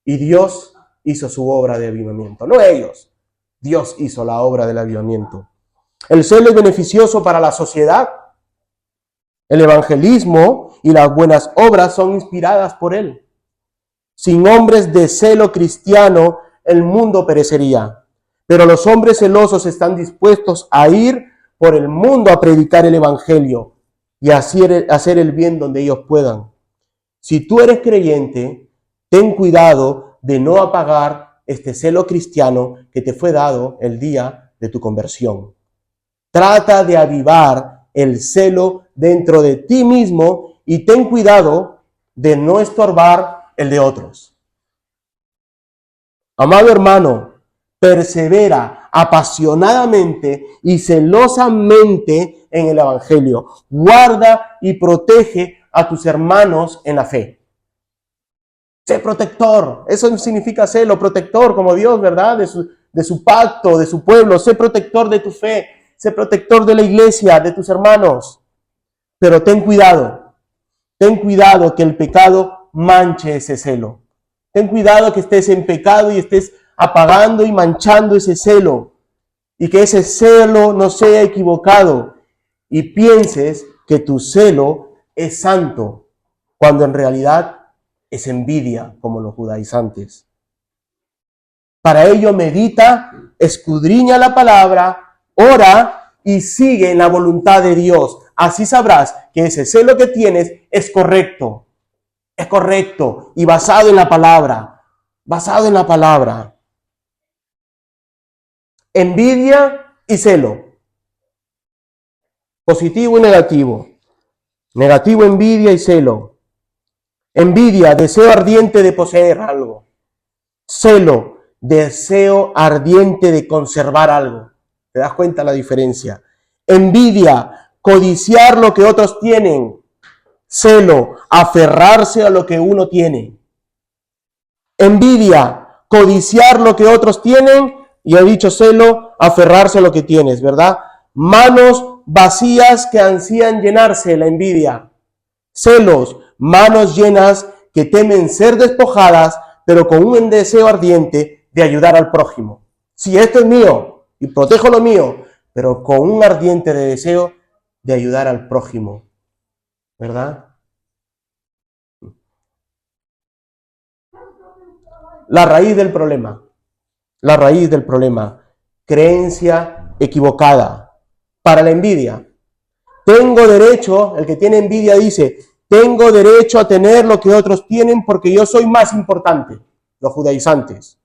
B: y Dios hizo su obra de avivamiento. No ellos, Dios hizo la obra del avivamiento. El celo es beneficioso para la sociedad. El evangelismo y las buenas obras son inspiradas por él. Sin hombres de celo cristiano, el mundo perecería. Pero los hombres celosos están dispuestos a ir por el mundo a predicar el evangelio y hacer el bien donde ellos puedan. Si tú eres creyente, ten cuidado de no apagar este celo cristiano que te fue dado el día de tu conversión. Trata de avivar el celo dentro de ti mismo y ten cuidado de no estorbar el de otros. Amado hermano, persevera apasionadamente y celosamente en el evangelio. Guarda y protege a tus hermanos en la fe. Sé protector. Eso significa celo, protector como Dios, ¿verdad? De su pacto, de su pueblo. Sé protector de tu fe. Sé protector de la iglesia, de tus hermanos. Pero ten cuidado. Ten cuidado que el pecado manche ese celo. Ten cuidado que estés en pecado y estés apagando y manchando ese celo. Y que ese celo no sea equivocado. Y pienses que tu celo es santo, cuando en realidad es envidia, como los judaizantes. Para ello medita, escudriña la palabra, ora y sigue en la voluntad de Dios. Así sabrás que ese celo que tienes es correcto y basado en la palabra. basado en la palabra. Envidia y celo. Positivo y negativo. Negativo, envidia y celo. Envidia, deseo ardiente de poseer algo. Celo, deseo ardiente de conservar algo. ¿Te das cuenta la diferencia? Envidia, codiciar lo que otros tienen. Celo, aferrarse a lo que uno tiene. Envidia, codiciar lo que otros tienen. Y he dicho celo, aferrarse a lo que tienes, ¿verdad? Manos vacías que ansían llenarse, la envidia. Celos, manos llenas que temen ser despojadas, pero con un deseo ardiente de ayudar al prójimo. Si esto es mío y protejo lo mío, pero con un ardiente deseo de ayudar al prójimo, ¿verdad? La raíz del problema. La raíz del problema. Creencia equivocada. Para la envidia. Tengo derecho, el que tiene envidia dice, tengo derecho a tener lo que otros tienen porque yo soy más importante. Los judaizantes.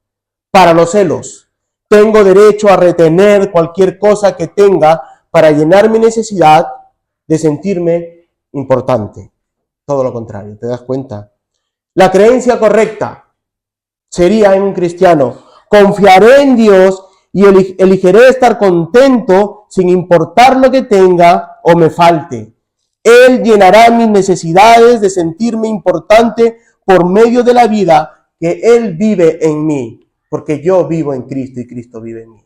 B: Para los celos. Tengo derecho a retener cualquier cosa que tenga para llenar mi necesidad de sentirme importante. Todo lo contrario, ¿te das cuenta? La creencia correcta sería en un cristiano, confiaré en Dios y elegiré estar contento sin importar lo que tenga o me falte. Él llenará mis necesidades de sentirme importante por medio de la vida que Él vive en mí, porque yo vivo en Cristo y Cristo vive en mí.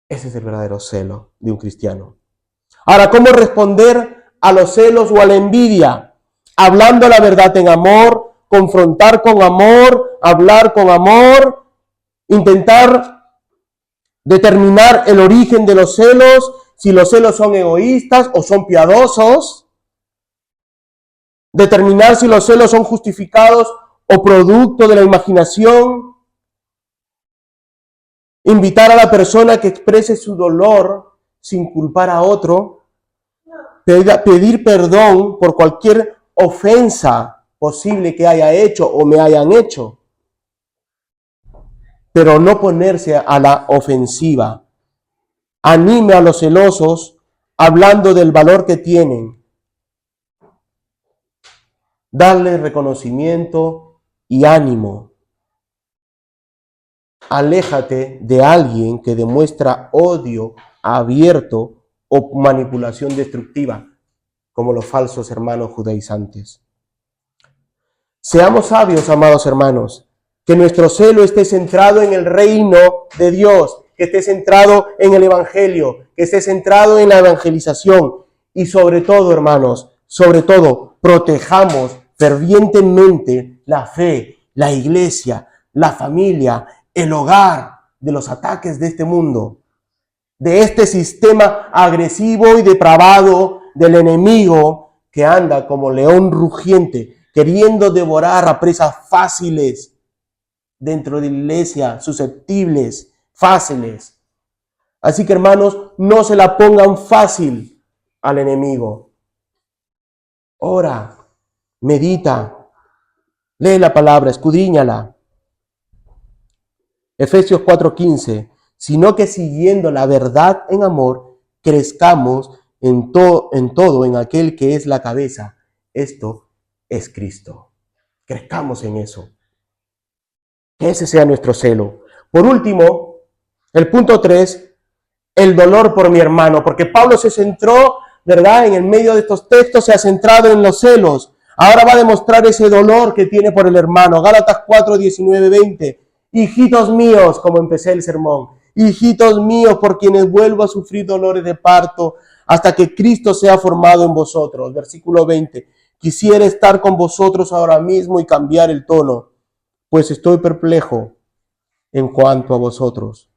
B: Ese es el verdadero celo de un cristiano. Ahora, ¿cómo responder a los celos o a la envidia? Hablando la verdad en amor, confrontar con amor, hablar con amor, intentar determinar el origen de los celos, si los celos son egoístas o son piadosos, determinar si los celos son justificados o producto de la imaginación, invitar a la persona que exprese su dolor sin culpar a otro, pedir perdón por cualquier ofensa posible que haya hecho o me hayan hecho, pero no ponerse a la ofensiva. Anime a los celosos hablando del valor que tienen. Darle reconocimiento y ánimo. Aléjate de alguien que demuestra odio abierto o manipulación destructiva, como los falsos hermanos judaizantes. Seamos sabios, amados hermanos, que nuestro celo esté centrado en el reino de Dios, que esté centrado en el evangelio, que esté centrado en la evangelización y sobre todo, hermanos, sobre todo, protejamos fervientemente la fe, la iglesia, la familia, el hogar de los ataques de este mundo, de este sistema agresivo y depravado del enemigo que anda como león rugiente, queriendo devorar a presas fáciles dentro de la iglesia, susceptibles, fáciles. Así que, hermanos, no se la pongan fácil al enemigo. Ora, medita, lee la palabra, escudriñala. Efesios 4:15, sino que siguiendo la verdad en amor, crezcamos en todo en aquel que es la cabeza. Esto es Cristo. Crezcamos en eso. Que ese sea nuestro celo. Por último, el punto 3, el dolor por mi hermano, porque Pablo se centró, ¿verdad? En el medio de estos textos se ha centrado en los celos. Ahora va a demostrar ese dolor que tiene por el hermano. Gálatas 4:19-20. Hijitos míos, como empecé el sermón, hijitos míos por quienes vuelvo a sufrir dolores de parto hasta que Cristo sea formado en vosotros. Versículo 20. Quisiera estar con vosotros ahora mismo y cambiar el tono, pues estoy perplejo en cuanto a vosotros.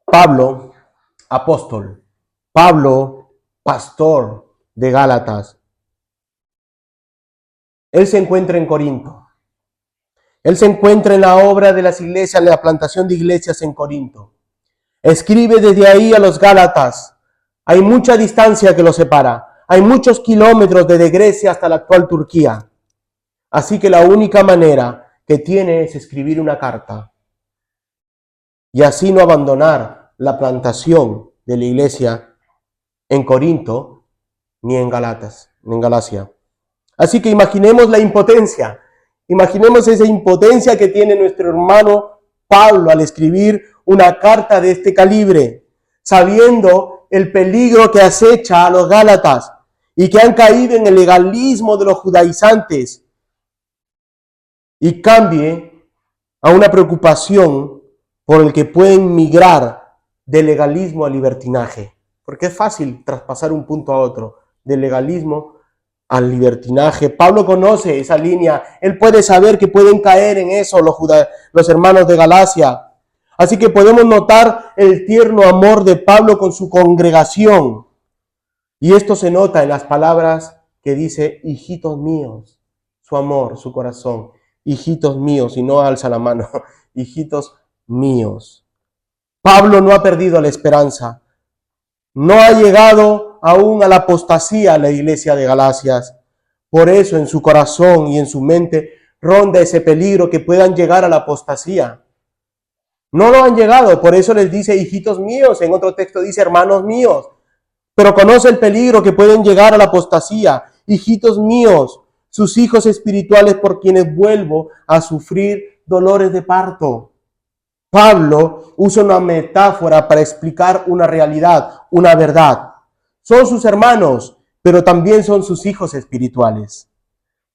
B: Pablo, apóstol. Pablo, pastor de Gálatas. Él se encuentra en Corinto. Él se encuentra en la obra de las iglesias, en la plantación de iglesias en Corinto. Escribe desde ahí a los Gálatas. Hay mucha distancia que los separa. Hay muchos kilómetros desde Grecia hasta la actual Turquía. Así que la única manera que tiene es escribir una carta y así no abandonar la plantación de la iglesia en Corinto ni en Galacia. Así que imaginemos la impotencia. Imaginemos esa impotencia que tiene nuestro hermano Pablo al escribir una carta de este calibre, sabiendo el peligro que acecha a los Gálatas y que han caído en el legalismo de los judaizantes, y cambie a una preocupación por el que pueden migrar del legalismo al libertinaje. Porque es fácil traspasar un punto a otro, del legalismo al libertinaje. Pablo conoce esa línea. Él puede saber que pueden caer en eso los hermanos de Galacia. Así que podemos notar el tierno amor de Pablo con su congregación. Y esto se nota en las palabras que dice, hijitos míos, su amor, su corazón. Hijitos míos, y no alza la mano, hijitos míos. Pablo no ha perdido la esperanza. No ha llegado aún a la apostasía la iglesia de Galacias. Por eso en su corazón y en su mente ronda ese peligro que puedan llegar a la apostasía. No lo han llegado, por eso les dice hijitos míos, en otro texto dice hermanos míos, pero conoce el peligro que pueden llegar a la apostasía. Hijitos míos, sus hijos espirituales por quienes vuelvo a sufrir dolores de parto. Pablo usa una metáfora para explicar una realidad, una verdad. Son sus hermanos, pero también son sus hijos espirituales.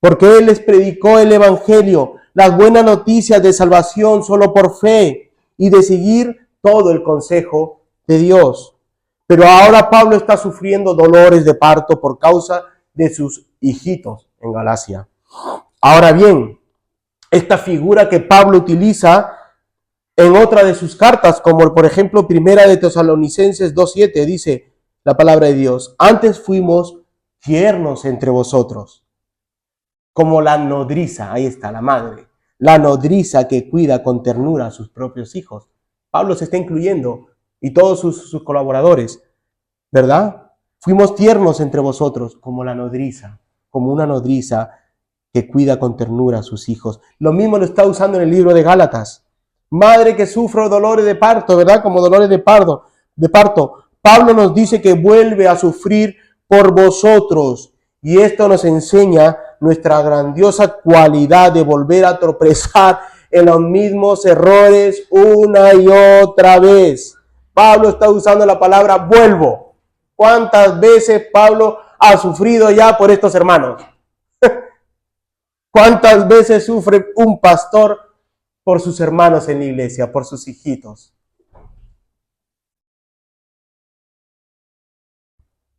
B: Porque él les predicó el evangelio, las buenas noticias de salvación solo por fe y de seguir todo el consejo de Dios. Pero ahora Pablo está sufriendo dolores de parto por causa de sus hijitos en Galacia. Ahora bien, esta figura que Pablo utiliza en otra de sus cartas, como por ejemplo Primera de Tesalonicenses 2:7, dice la palabra de Dios, antes fuimos tiernos entre vosotros, como la nodriza, ahí está, la madre, la nodriza que cuida con ternura a sus propios hijos. Pablo se está incluyendo y todos sus colaboradores, ¿verdad? Fuimos tiernos entre vosotros, como la nodriza, como una nodriza que cuida con ternura a sus hijos. Lo mismo lo está usando en el libro de Gálatas. Madre que sufre dolores de parto, ¿verdad? Como dolores de parto. Pablo nos dice que vuelve a sufrir por vosotros. Y esto nos enseña nuestra grandiosa cualidad de volver a tropezar en los mismos errores una y otra vez. Pablo está usando la palabra vuelvo. ¿Cuántas veces Pablo ha sufrido ya por estos hermanos? ¿Cuántas veces sufre un pastor por sus hermanos en la iglesia, por sus hijitos?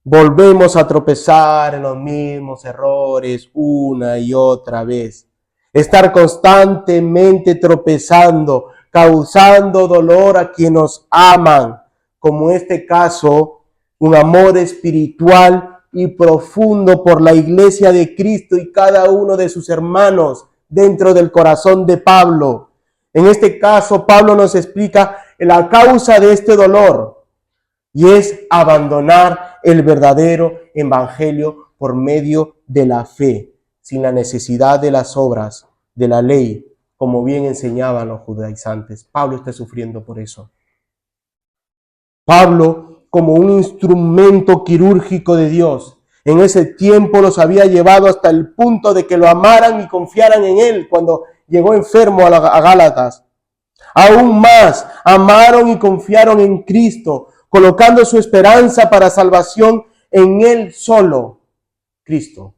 B: Volvemos a tropezar en los mismos errores una y otra vez. Estar constantemente tropezando, causando dolor a quienes nos aman, como en este caso, un amor espiritual y profundo por la iglesia de Cristo y cada uno de sus hermanos dentro del corazón de Pablo. En este caso, Pablo nos explica la causa de este dolor y es abandonar el verdadero evangelio por medio de la fe, sin la necesidad de las obras de la ley, como bien enseñaban los judaizantes. Pablo está sufriendo por eso. Pablo, como un instrumento quirúrgico de Dios, en ese tiempo los había llevado hasta el punto de que lo amaran y confiaran en él cuando llegó enfermo a Gálatas. Aún más, amaron y confiaron en Cristo, colocando su esperanza para salvación en él solo, Cristo.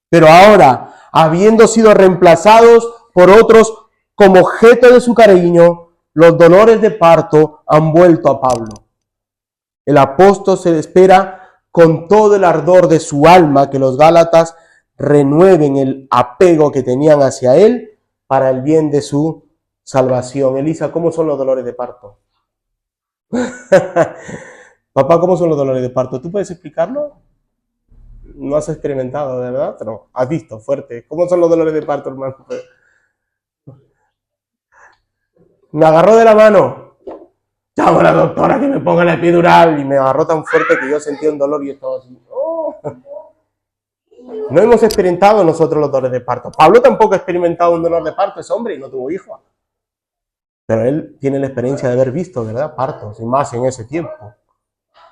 B: Pero ahora, habiendo sido reemplazados por otros como objeto de su cariño, los dolores de parto han vuelto a Pablo. El apóstol se espera con todo el ardor de su alma que los gálatas renueven el apego que tenían hacia él para el bien de su salvación. Elisa, ¿cómo son los dolores de parto? Papá, ¿cómo son los dolores de parto? ¿Tú puedes explicarlo? No has experimentado, ¿verdad? Pero has visto fuerte. ¿Cómo son los dolores de parto, hermano? Me agarró de la mano. Llamo a la doctora que me ponga la epidural y me agarró tan fuerte que yo sentí un dolor y estaba así. ¡Oh! No hemos experimentado nosotros los dolores de parto. Pablo tampoco ha experimentado un dolor de parto, es hombre y no tuvo hijo. Pero él tiene la experiencia de haber visto, ¿verdad? Partos, y más en ese tiempo.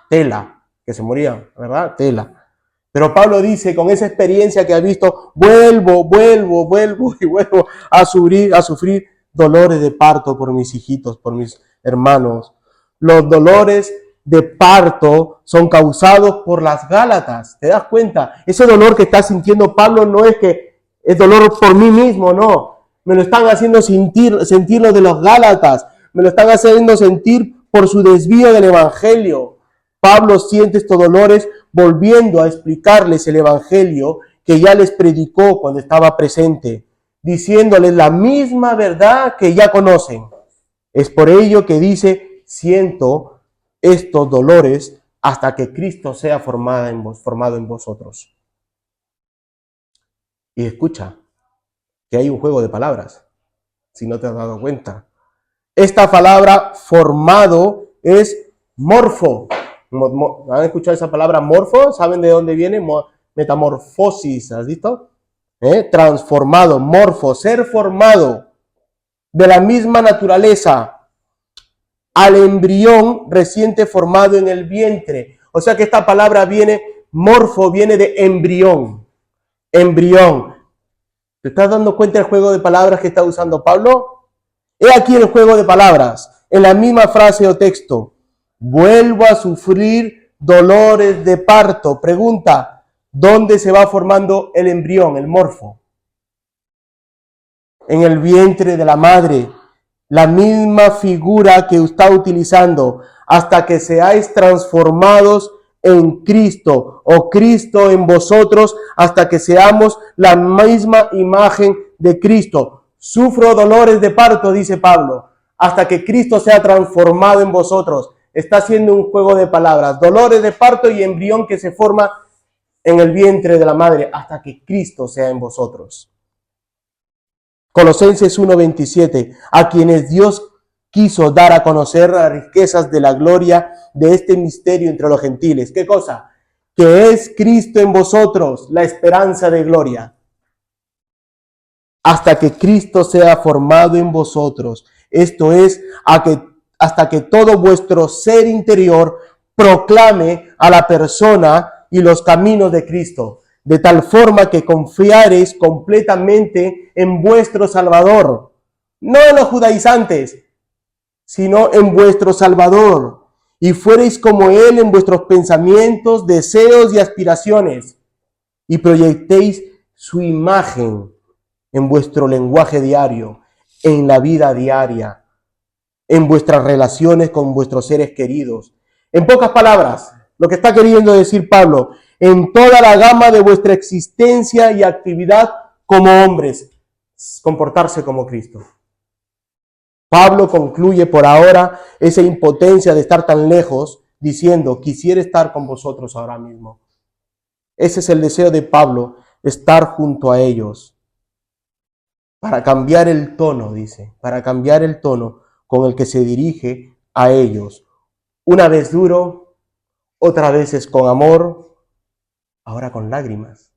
B: Tela, que se moría, ¿verdad? Tela. Pero Pablo dice, con esa experiencia que ha visto, vuelvo a sufrir dolores de parto por mis hijitos, por mis hermanos. Los dolores de parto son causados por las Gálatas. ¿Te das cuenta? Ese dolor que está sintiendo Pablo no es que es dolor por mí mismo, no. Me lo están haciendo sentir lo de los Gálatas. Me lo están haciendo sentir por su desvío del Evangelio. Pablo siente estos dolores volviendo a explicarles el Evangelio que ya les predicó cuando estaba presente, diciéndoles la misma verdad que ya conocen. Es por ello que dice, siento estos dolores hasta que Cristo sea formado en vosotros. Y escucha, que hay un juego de palabras, si no te has dado cuenta. Esta palabra formado es morfo. ¿Han escuchado esa palabra morfo? ¿Saben de dónde viene? Metamorfosis, ¿has visto? Transformado, morfo, ser formado de la misma naturaleza al embrión reciente formado en el vientre. O sea que esta palabra morfo viene de embrión. Embrión. ¿Te estás dando cuenta del juego de palabras que está usando Pablo? He aquí el juego de palabras, en la misma frase o texto. Vuelvo a sufrir dolores de parto. Pregunta, ¿dónde se va formando el embrión, el morfo? En el vientre de la madre. La misma figura que está utilizando hasta que seáis transformados en Cristo o Cristo en vosotros hasta que seamos la misma imagen de Cristo. Sufro dolores de parto, dice Pablo, hasta que Cristo sea transformado en vosotros. Está haciendo un juego de palabras. Dolores de parto y embrión que se forma en el vientre de la madre hasta que Cristo sea en vosotros. Colosenses 1:27, a quienes Dios quiso dar a conocer las riquezas de la gloria de este misterio entre los gentiles. ¿Qué cosa? Que es Cristo en vosotros, la esperanza de gloria. Hasta que Cristo sea formado en vosotros. Esto es, hasta que todo vuestro ser interior proclame a la persona y los caminos de Cristo, de tal forma que confiareis completamente en vuestro Salvador, no en los judaizantes, sino en vuestro Salvador, y fuereis como Él en vuestros pensamientos, deseos y aspiraciones, y proyectéis su imagen en vuestro lenguaje diario, en la vida diaria, en vuestras relaciones con vuestros seres queridos. En pocas palabras, lo que está queriendo decir Pablo, en toda la gama de vuestra existencia y actividad como hombres, comportarse como Cristo. Pablo concluye por ahora esa impotencia de estar tan lejos, diciendo, quisiera estar con vosotros ahora mismo. Ese es el deseo de Pablo, estar junto a ellos. Para cambiar el tono, dice, para cambiar el tono con el que se dirige a ellos. Una vez duro, otra vez es con amor, ahora con lágrimas.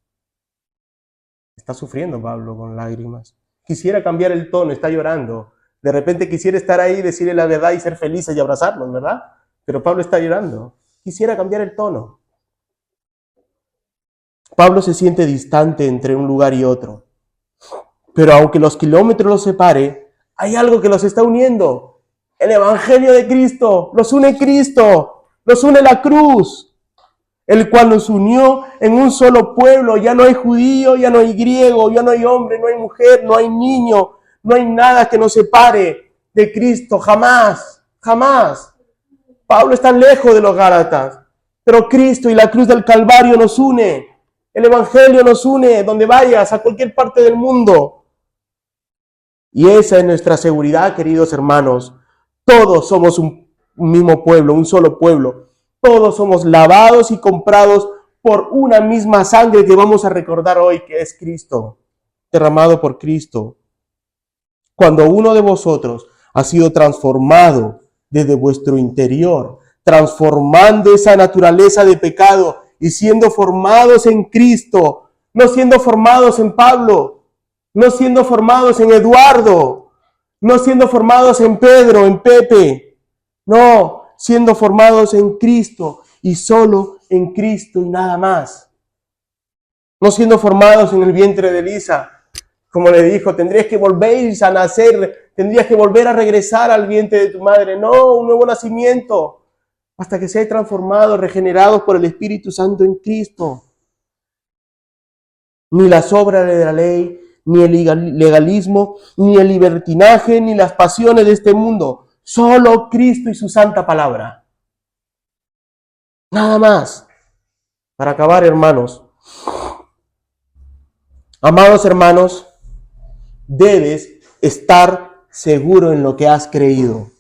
B: Está sufriendo Pablo con lágrimas. Quisiera cambiar el tono, está llorando. De repente quisiera estar ahí, decirle la verdad y ser felices y abrazarlos, ¿verdad? Pero Pablo está llorando. Quisiera cambiar el tono. Pablo se siente distante entre un lugar y otro. Pero aunque los kilómetros los separe, hay algo que los está uniendo. El Evangelio de Cristo. Los une Cristo. Los une la cruz. El cual los unió en un solo pueblo. Ya no hay judío, ya no hay griego, ya no hay hombre, no hay mujer, no hay niño. No hay nada que nos separe de Cristo, jamás, jamás. Pablo está lejos de los Gálatas, pero Cristo y la cruz del Calvario nos une. El Evangelio nos une donde vayas, a cualquier parte del mundo. Y esa es nuestra seguridad, queridos hermanos. Todos somos un mismo pueblo, un solo pueblo. Todos somos lavados y comprados por una misma sangre que vamos a recordar hoy, que es Cristo, derramado por Cristo. Cuando uno de vosotros ha sido transformado desde vuestro interior, transformando esa naturaleza de pecado y siendo formados en Cristo, no siendo formados en Pablo, no siendo formados en Eduardo, no siendo formados en Pedro, en Pepe, no, siendo formados en Cristo y solo en Cristo y nada más. No siendo formados en el vientre de Elisa, como le dijo, tendrías que volver a nacer, tendrías que volver a regresar al vientre de tu madre. No, un nuevo nacimiento, hasta que seáis transformados, regenerados por el Espíritu Santo en Cristo. Ni las obras de la ley, ni el legalismo, ni el libertinaje, ni las pasiones de este mundo. Solo Cristo y su santa palabra. Nada más. Para acabar, hermanos. Amados hermanos, debes estar seguro en lo que has creído.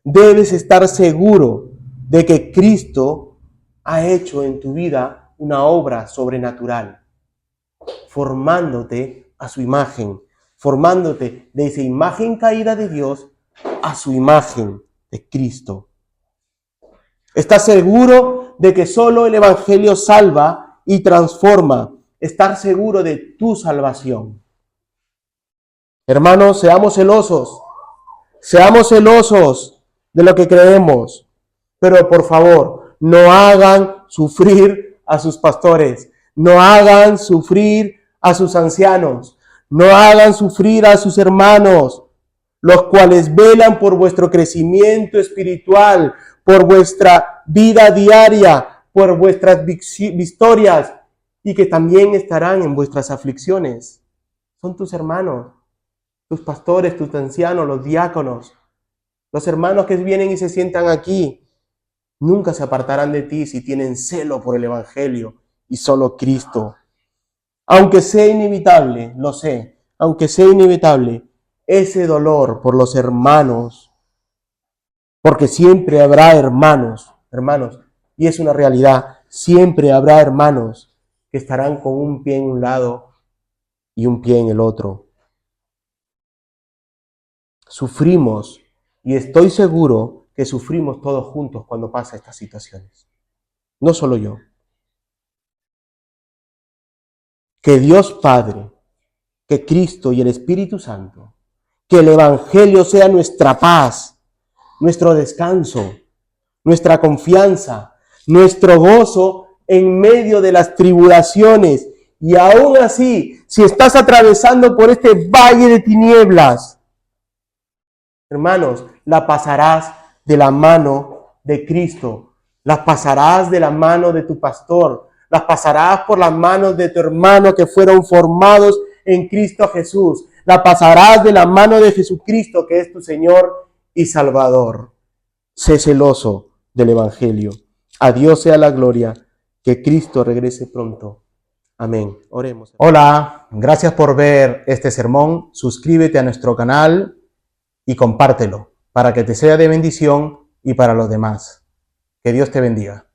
B: Debes estar seguro de que Cristo ha hecho en tu vida una obra sobrenatural, formándote a su imagen, formándote de esa imagen caída de Dios a su imagen de Cristo. Estás seguro de que solo el Evangelio salva y transforma. Estar seguro de tu salvación. Hermanos, seamos celosos de lo que creemos, pero por favor, no hagan sufrir a sus pastores, no hagan sufrir a sus ancianos, no hagan sufrir a sus hermanos, los cuales velan por vuestro crecimiento espiritual, por vuestra vida diaria, por vuestras victorias, y que también estarán en vuestras aflicciones. Son tus hermanos, tus pastores, tus ancianos, los diáconos, los hermanos que vienen y se sientan aquí. Nunca se apartarán de ti si tienen celo por el Evangelio y solo Cristo. Aunque sea inevitable, lo sé, aunque sea inevitable, ese dolor por los hermanos, porque siempre habrá hermanos, y es una realidad, siempre habrá hermanos que estarán con un pie en un lado y un pie en el otro. Sufrimos, y estoy seguro que sufrimos todos juntos cuando pasa estas situaciones. No solo yo. Que Dios Padre, que Cristo y el Espíritu Santo, que el Evangelio sea nuestra paz, nuestro descanso, nuestra confianza, nuestro gozo en medio de las tribulaciones. Y aún así, si estás atravesando por este valle de tinieblas, hermanos, la pasarás de la mano de Cristo, las pasarás de la mano de tu pastor, las pasarás por las manos de tu hermano que fueron formados en Cristo Jesús, la pasarás de la mano de Jesucristo, que es tu Señor y Salvador. Sé celoso del Evangelio. A Dios sea la gloria. Que Cristo regrese pronto. Amén. Oremos.
D: Hola, gracias por ver este sermón. Suscríbete a nuestro canal y compártelo para que te sea de bendición y para los demás. Que Dios te bendiga.